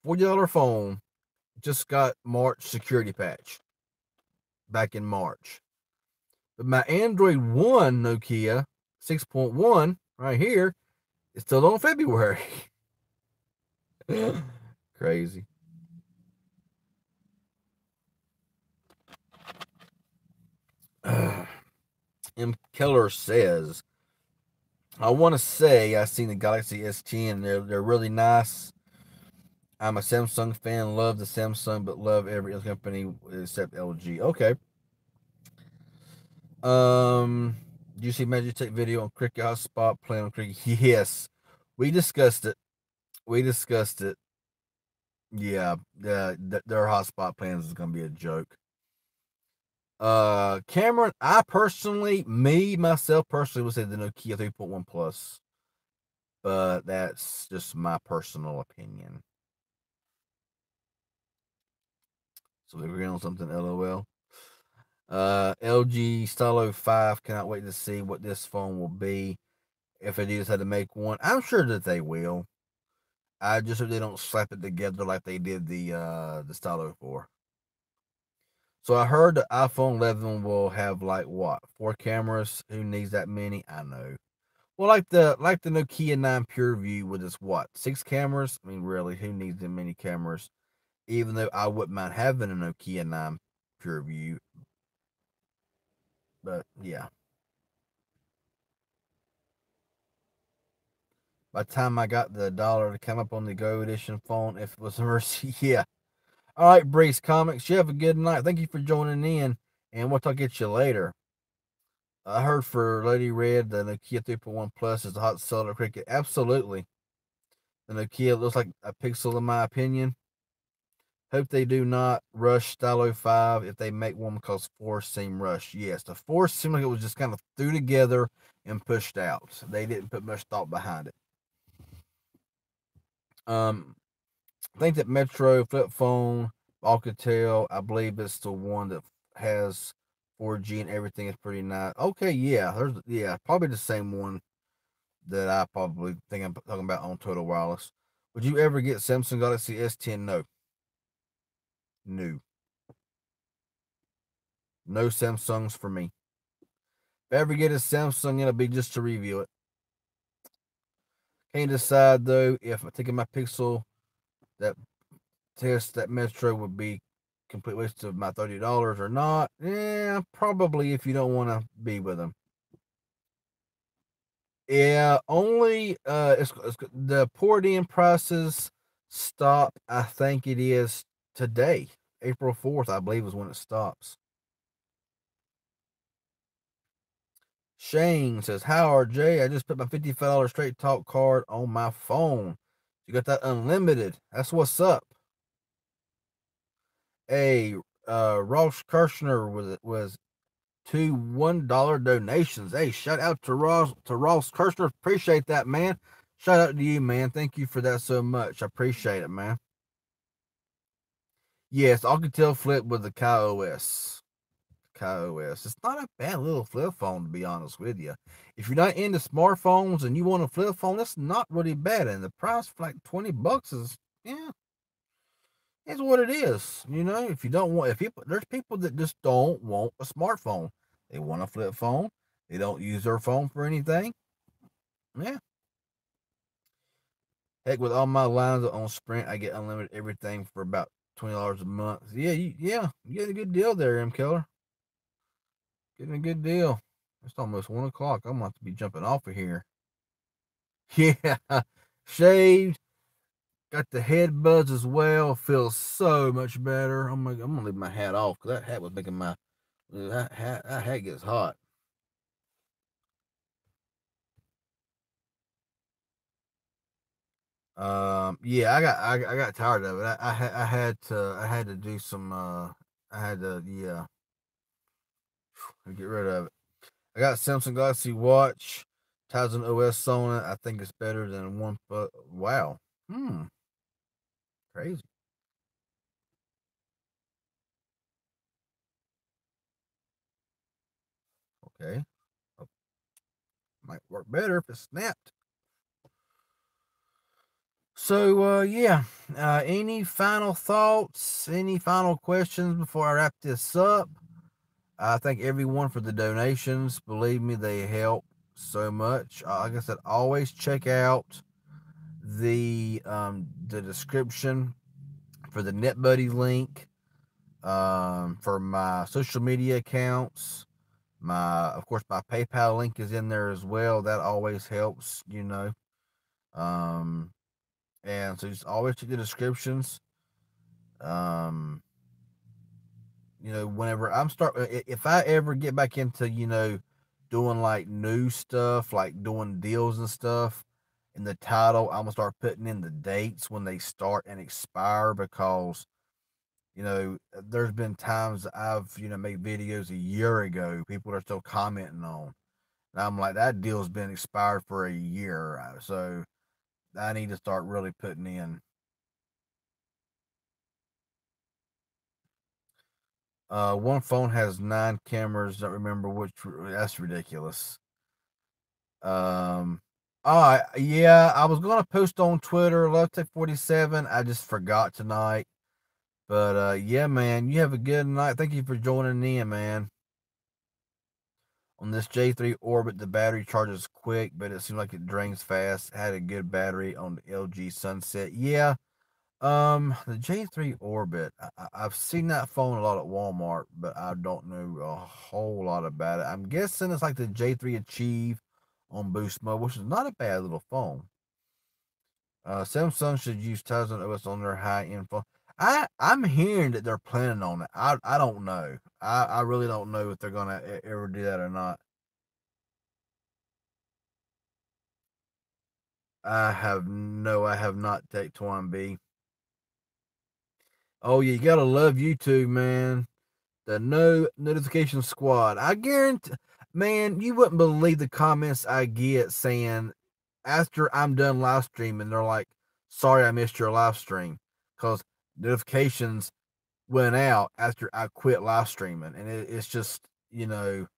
$40 phone, just got March security patch back in March. But my Android One Nokia 6.1 right here is still on February. Crazy. M. Keller says, I want to say I seen the Galaxy S10. They're really nice. I'm a Samsung fan. Love the Samsung, but love every other company except LG. Okay. Do you see Magitech video on Cricket Hotspot playing on Cricket? Yes, we discussed it. We discussed it. Yeah, their Hotspot plans is gonna be a joke. Cameron, I personally, myself personally, would say the Nokia 3.1 Plus, but that's just my personal opinion. So we're agreeing on something. LOL. LG Stylo 5. Cannot wait to see what this phone will be if they decide to make one. I'm sure that they will. I just hope they don't slap it together like they did the Stylo 4. So I heard the iPhone 11 will have like what, 4 cameras? Who needs that many? I know. Well, like the Nokia 9 PureView with its what, 6 cameras? I mean, really, who needs that many cameras? Even though I wouldn't mind having a Nokia 9 PureView, but yeah. By the time I got the dollar to come up on the Go Edition phone, if it was a mercy, yeah. All right, Breeze Comics, you have a good night. Thank you for joining in, and we'll talk at you later. I heard for Lady Red, the Nokia 3.1 Plus is the hot seller cricket. Absolutely. The Nokia looks like a pixel, in my opinion. Hope they do not rush Stylo 5 if they make one because 4 seem rushed. Yes, the 4 seemed like it was just kind of threw together and pushed out. They didn't put much thought behind it. I think that Metro flip phone, Alcatel, I believe it's the one that has 4G and everything is pretty nice. Okay, yeah, probably the same one that I probably think I'm talking about on Total Wireless. Would you ever get Samsung Galaxy S10? No. No. No Samsungs for me. If I ever get a Samsung, it'll be just to review it. Can't decide though if I'm taking my Pixel that test that Metro would be complete waste of my $30 or not. Yeah, probably if you don't want to be with them. Yeah, only it's the poured in prices stop. I think it is today. April 4th, I believe, is when it stops. Shane says, "How Jay? I just put my $55 straight talk card on my phone. You got that unlimited. That's what's up." Hey, Ross Kirshner was two $1 donations. Hey, shout out to Ross Kirshner. Appreciate that, man. Shout out to you, man. Thank you for that so much. I appreciate it, man. Yes, Alcatel flip with the KaiOS. KaiOS. It's not a bad little flip phone, to be honest with you. If you're not into smartphones and you want a flip phone, that's not really bad. And the price for like $20 is, yeah, it's what it is. You know, if you don't want, if people, there's people that just don't want a smartphone. They want a flip phone. They don't use their phone for anything. Yeah. Heck, with all my lines on Sprint, I get unlimited everything for about $20 a month. Yeah, you get a good deal there, M Killer. Getting a good deal. It's almost 1 o'clock. I'm about to be jumping off of here. Yeah, shaved. Got the head buds as well. Feels so much better. I'm gonna leave my hat off because that hat was making my that hat gets hot. Yeah, I got tired of it. I had to do some. I had to get rid of it. I got Samsung Galaxy Watch. Tizen OS on it. I think it's better than one. But wow, crazy. Okay, oh, might work better if it's snapped. So yeah, any final thoughts? Any final questions before I wrap this up? I thank everyone for the donations. Believe me, they help so much. Like I said, always check out the description for the NetBuddy link, for my social media accounts. Of course, my PayPal link is in there as well. That always helps, you know. Um, and so just always check the descriptions. Um, whenever if I ever get back into, doing like new stuff, like doing deals and stuff, in the title, I'm gonna start putting in the dates when they start and expire because, there's been times I've, made videos a year ago, people are still commenting on. And I'm like, that deal's been expired for a year. So I need to start really putting in. One phone has 9 cameras. Don't remember which. That's ridiculous. Um. Yeah, I was gonna post on Twitter, LoveTech47. I just forgot tonight. But yeah, man, you have a good night. Thank you for joining in, man. On this J3 Orbit, the battery charges quick, but it seems like it drains fast. Had a good battery on the LG Sunset. Yeah, the J3 Orbit, I've seen that phone a lot at Walmart, but I don't know a whole lot about it. I'm guessing it's like the J3 Achieve on Boost Mode, which is not a bad little phone. Samsung should use Tizen OS on their high end phone. I'm hearing that they're planning on it. I don't know. I really don't know if they're gonna ever do that or not. I have not take Twine B. Oh yeah, you gotta love YouTube, man. The no notification squad. I guarantee, man, you wouldn't believe the comments I get saying after I'm done live streaming, they're like, "Sorry, I missed your live stream," because notifications went out after I quit live streaming, and it's just, I'm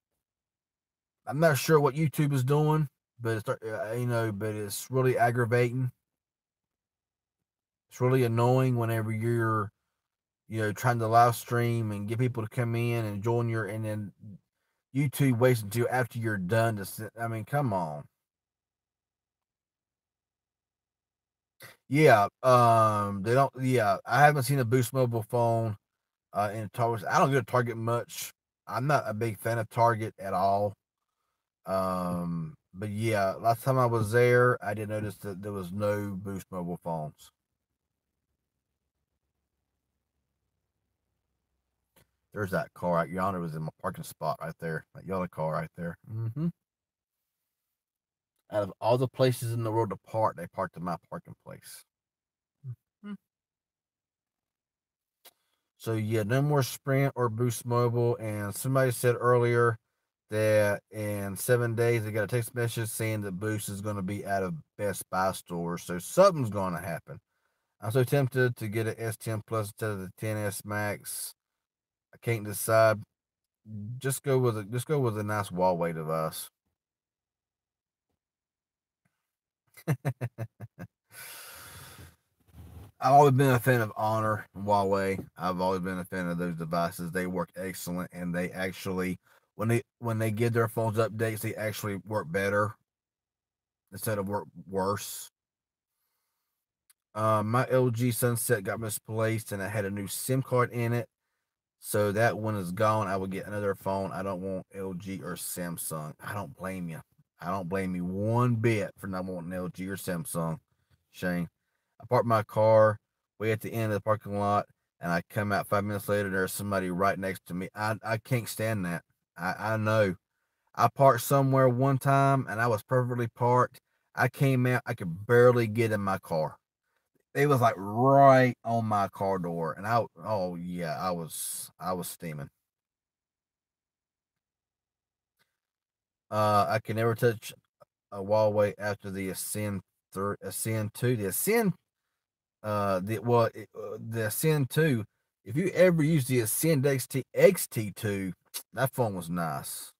not sure what YouTube is doing, but but it's really aggravating. It's really annoying whenever you're, trying to live stream and get people to come in and join and then YouTube waits until after you're done to sit. I mean, come on. Yeah, they don't. Yeah, I haven't seen a Boost mobile phone in Target. I don't go to Target much. I'm not a big fan of Target at all. But yeah, last time I was there, I did notice that there was no Boost mobile phones. There's that car out yonder. Was in my parking spot right there. That yellow car right there. Out of all the places in the world to park, they parked in my parking place. Mhm. So yeah, no more Sprint or Boost Mobile. And somebody said earlier that in 7 days they got a text message saying that Boost is going to be out of Best Buy stores. So something's going to happen. I'm so tempted to get an S10 Plus instead of the 10S Max. I can't decide. Just go with a nice Huawei device. I've always been a fan of Honor and Huawei. I've always been a fan of those devices. They work excellent, and they actually, when they give their phones updates, they actually work better instead of work worse. My LG Sunset got misplaced, and I had a new SIM card in it, so that one is gone. I will get another phone. I don't want LG or Samsung. I don't blame you. I don't blame you one bit for not wanting LG or Samsung, Shane. I parked my car way at the end of the parking lot, and I come out 5 minutes later. There's somebody right next to me. I can't stand that. I know. I parked somewhere one time, and I was perfectly parked. I came out. I could barely get in my car. It was like right on my car door, and oh yeah, I was steaming. I can never touch a Huawei after the Ascend 2. The Ascend the Ascend 2, if you ever use the Ascend XT2, that phone was nice.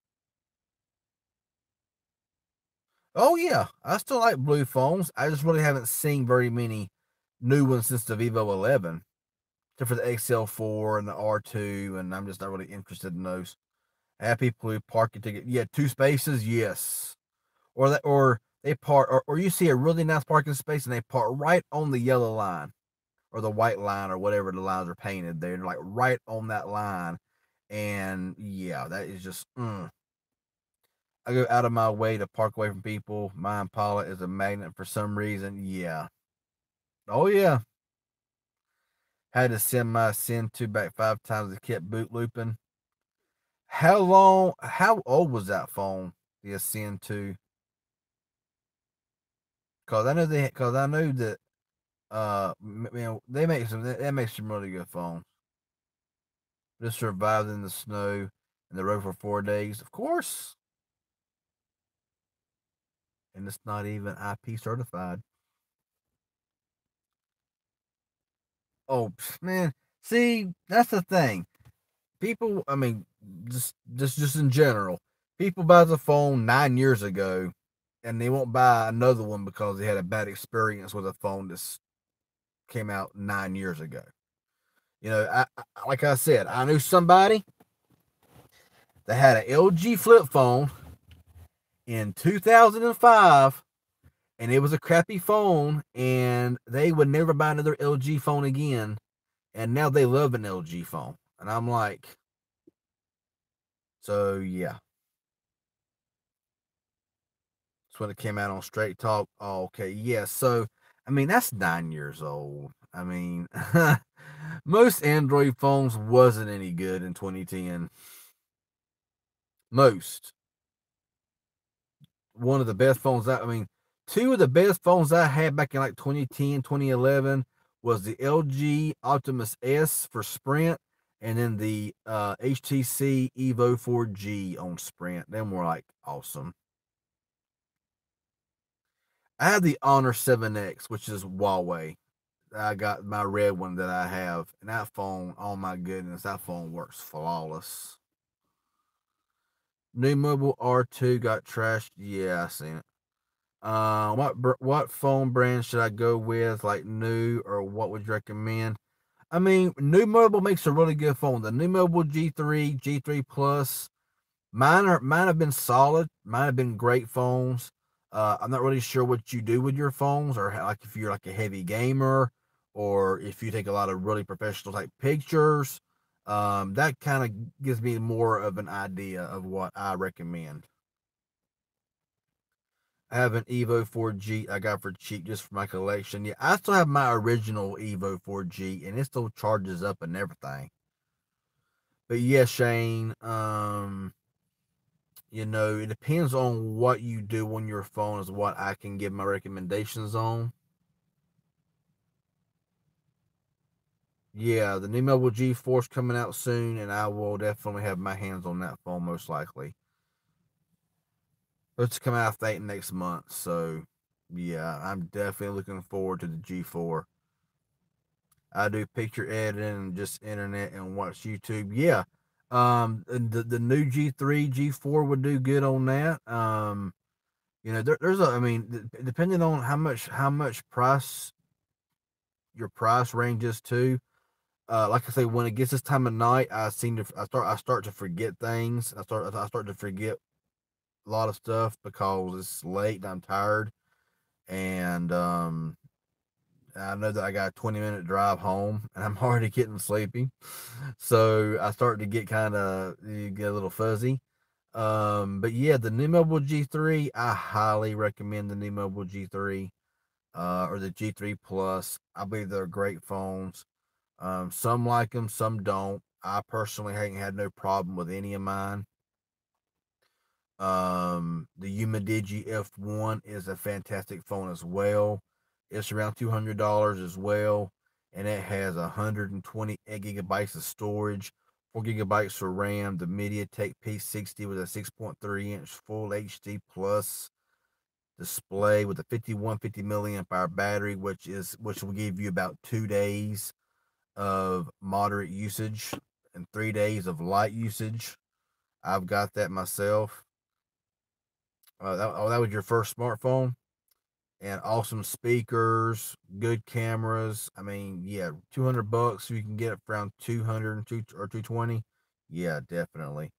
Oh yeah, I still like blue phones. I just really haven't seen very many new ones since the Vivo 11, except for the XL4 and the R2, and I'm just not really interested in those. I have people who park it to get, yeah, two spaces, yes, or they park, or you see a really nice parking space and they park right on the yellow line or the white line or whatever the lines are painted there, like right on that line. And yeah, that is just. I go out of my way to park away from people. My Impala is a magnet for some reason. Yeah. Oh yeah. Had to send my Sin 2 back 5 times. It kept boot looping. How long? How old was that phone? The Ascend 2. Cause I know that they make some really good phones. Just survived in the snow and the road for 4 days, of course. And it's not even IP certified. Oh man, see, that's the thing. People, I mean, just in general, people buy the phone 9 years ago, and they won't buy another one because they had a bad experience with a phone that came out 9 years ago. Like I said, I knew somebody that had an LG flip phone in 2005, and it was a crappy phone, and they would never buy another LG phone again. And now they love an LG phone, and I'm like, so yeah. That's when it came out on Straight Talk. Oh, okay, yeah. So, I mean, that's 9 years old. I mean, most Android phones wasn't any good in 2010. Most. One of the best phones I mean, two of the best phones I had back in like 2010, 2011 was the LG Optimus S for Sprint, and then the HTC Evo 4G on Sprint. Them were like awesome. I have the Honor 7X, which is Huawei. I got my red one that I have, and that phone, oh my goodness, that phone works flawless. New Mobile R2 got trashed. Yeah, I seen it. What phone brand should I go with? Like new, or what would you recommend? I mean, New Mobile makes a really good phone. The New Mobile G3, G3 Plus, mine have been solid. Mine have been great phones. I'm not really sure what you do with your phones, or like if you're like a heavy gamer, or if you take a lot of really professional type pictures. That kind of gives me more of an idea of what I recommend. I have an Evo 4G I got for cheap just for my collection. Yeah, I still have my original Evo 4G, and it still charges up and everything. But yeah, Shane, it depends on what you do on your phone is what I can give my recommendations on. Yeah, the new Moto G4 is coming out soon, and I will definitely have my hands on that phone most likely. It's coming out, I think, next month. So, yeah, I'm definitely looking forward to the G4. I do picture editing and just internet and watch YouTube. Yeah, the new G3, G4 would do good on that. There's a, I mean, depending on how much your price ranges to. Like I say, when it gets this time of night, I start to forget things. I start to forget a lot of stuff because it's late and I'm tired, and I know that I got a 20-minute drive home, and I'm already getting sleepy, so I start to get a little fuzzy. But yeah, the new Mobile G3, I highly recommend the new Mobile G3, or the G3 Plus. I believe they're great phones. Some like them, some don't. I personally haven't had no problem with any of mine. The Umidigi F1 is a fantastic phone as well. It's around $200 as well, and it has 128 gigabytes of storage, 4 gigabytes for RAM. The MediaTek P60 with a 6.3-inch Full HD Plus display with a 5150 milliamp hour battery, which will give you about 2 days of moderate usage and 3 days of light usage. I've got that myself. That was your first smartphone, and awesome speakers, good cameras. I mean, yeah, $200 you can get it for around 200 or 220. Yeah, definitely.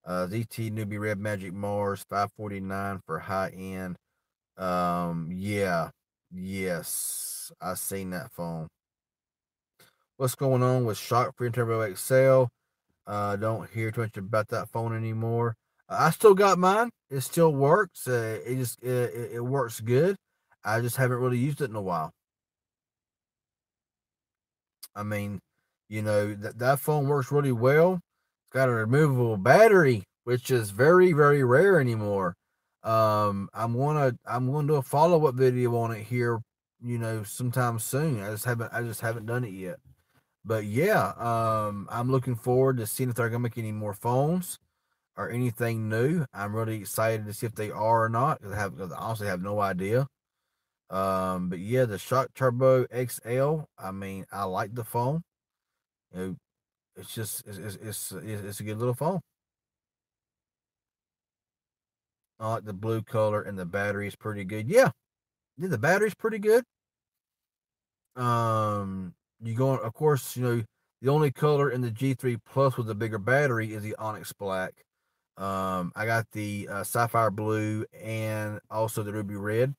ZT Newbie Red Magic Mars 549 for high end. Yeah, yes, I seen that phone. What's going on with Shock Free Turbo XL? Don't hear too much about that phone anymore. I still got mine. It still works. It works good. I just haven't really used it in a while. I mean, that phone works really well. It's got a removable battery, which is very very rare anymore. I'm gonna do a follow up video on it here, sometime soon. I just haven't done it yet. But yeah, I'm looking forward to seeing if they're gonna make any more phones or anything new. I'm really excited to see if they are or not. Because I honestly have no idea. But yeah, the Shock Turbo XL. I mean, I like the phone. You know, it's just it's a good little phone. I like the blue color, and the battery is pretty good. Yeah, the battery's pretty good. You go of course, the only color in the G3 Plus with the bigger battery is the Onyx Black. I got the Sapphire Blue and also the Ruby Red.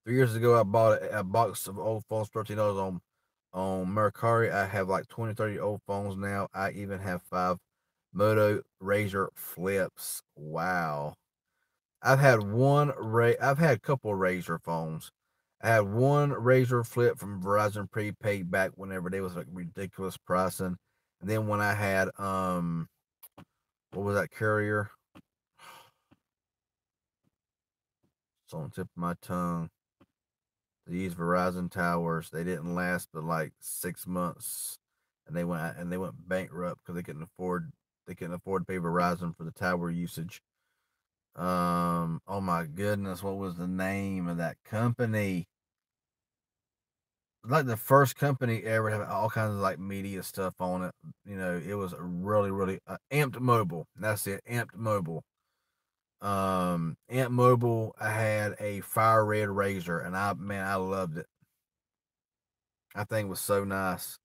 3 years ago, I bought a box of old phones, $13 on Mercari. I have like 20, 30 old phones now. I even have 5 Moto Razor flips. Wow. I've had a couple of Razor phones. I had one Razor flip from Verizon prepaid back whenever they was like ridiculous pricing. And then when I had what was that carrier? It's on the tip of my tongue. These Verizon towers, they didn't last but like 6 months, and they went bankrupt because they couldn't afford to pay Verizon for the tower usage. Oh my goodness, what was the name of that company? Like the first company ever to have all kinds of like media stuff on it. It was really, really Amped Mobile. That's it, Amped Mobile. Amped Mobile. I had a fire red Razor, and I loved it. I think it was so nice.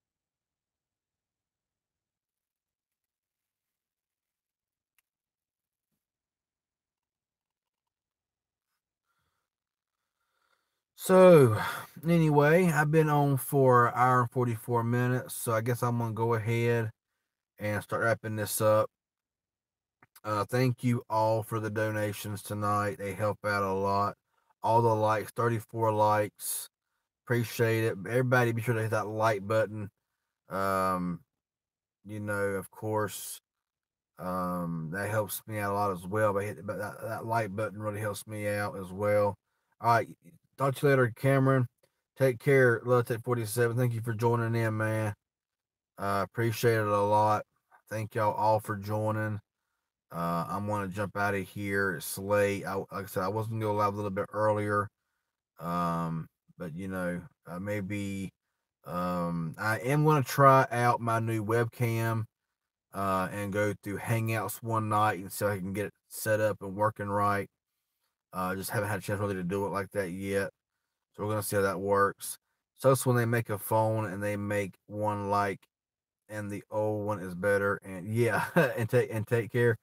So, anyway, I've been on for an hour and 44 minutes, so I guess I'm gonna go ahead and start wrapping this up. Thank you all for the donations tonight. They help out a lot. All the likes, 34 likes. Appreciate it. Everybody be sure to hit that like button. Um, of course, that helps me out a lot as well. But that like button really helps me out as well. All right, talk to you later, Cameron. Take care, Love Tech 47. Thank you for joining in, man. Appreciate it a lot. Thank y'all all for joining. I'm gonna jump out of here. It's late. Like I said, I was gonna go live a little bit earlier. But maybe I am gonna try out my new webcam and go through Hangouts one night and so I can get it set up and working right. Just haven't had a chance really to do it like that yet. So we're gonna see how that works. So it's when they make a phone and they make one like and the old one is better. And yeah, and take care.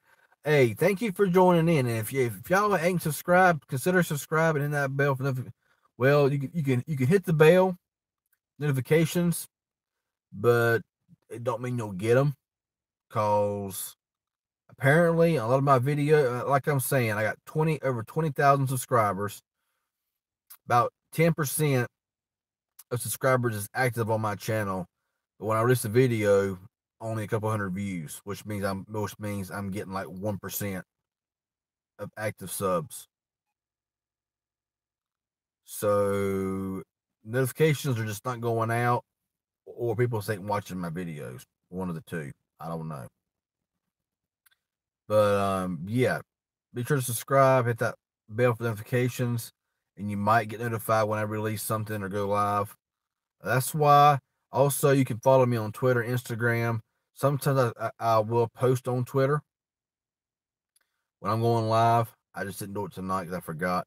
Hey, thank you for joining in. And if y'all ain't subscribed, consider subscribing and that bell for notifications. Well, you can hit the bell notifications, but it don't mean you'll get them because apparently a lot of my video, like I'm saying, I got over 20,000 subscribers. About 10% of subscribers is active on my channel. But when I release a video, only a couple hundred views, which means I'm getting like 1% of active subs. So notifications are just not going out, or people ain't watching my videos. One of the two. I don't know. But yeah, be sure to subscribe, hit that bell for notifications, and you might get notified when I release something or go live. That's why. Also, you can follow me on Twitter, Instagram. Sometimes I will post on Twitter when I'm going live. I just didn't do it tonight because I forgot.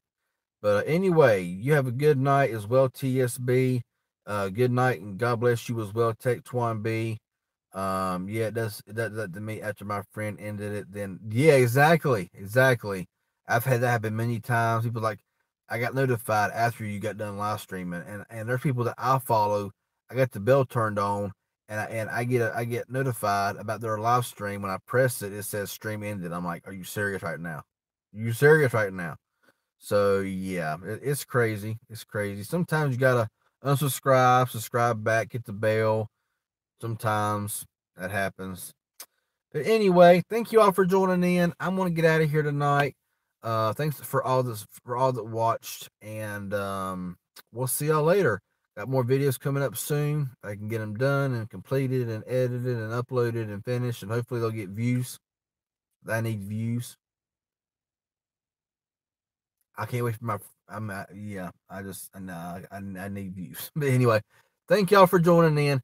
But anyway, you have a good night as well, TSB. Good night and God bless you as well, Tech Twan B. Yeah, it does that to me after my friend ended it. Then yeah, exactly. I've had that happen many times. People like I got notified after you got done live streaming, and there's people that I follow. I got the bell turned on, and I get notified about their live stream. When I press it, it says stream ended. I'm like, are you serious right now? Are you serious right now? So yeah, it's crazy. It's crazy. Sometimes you gotta unsubscribe, subscribe back, hit the bell. Sometimes that happens. But anyway, thank you all for joining in. I'm gonna get out of here tonight. Thanks for all that watched, and we'll see y'all later. Got more videos coming up soon. I can get them done and completed and edited and uploaded and finished, and hopefully they'll get views. I need views. I can't wait for my. Yeah. I just I know I need views. But anyway, thank y'all for joining in.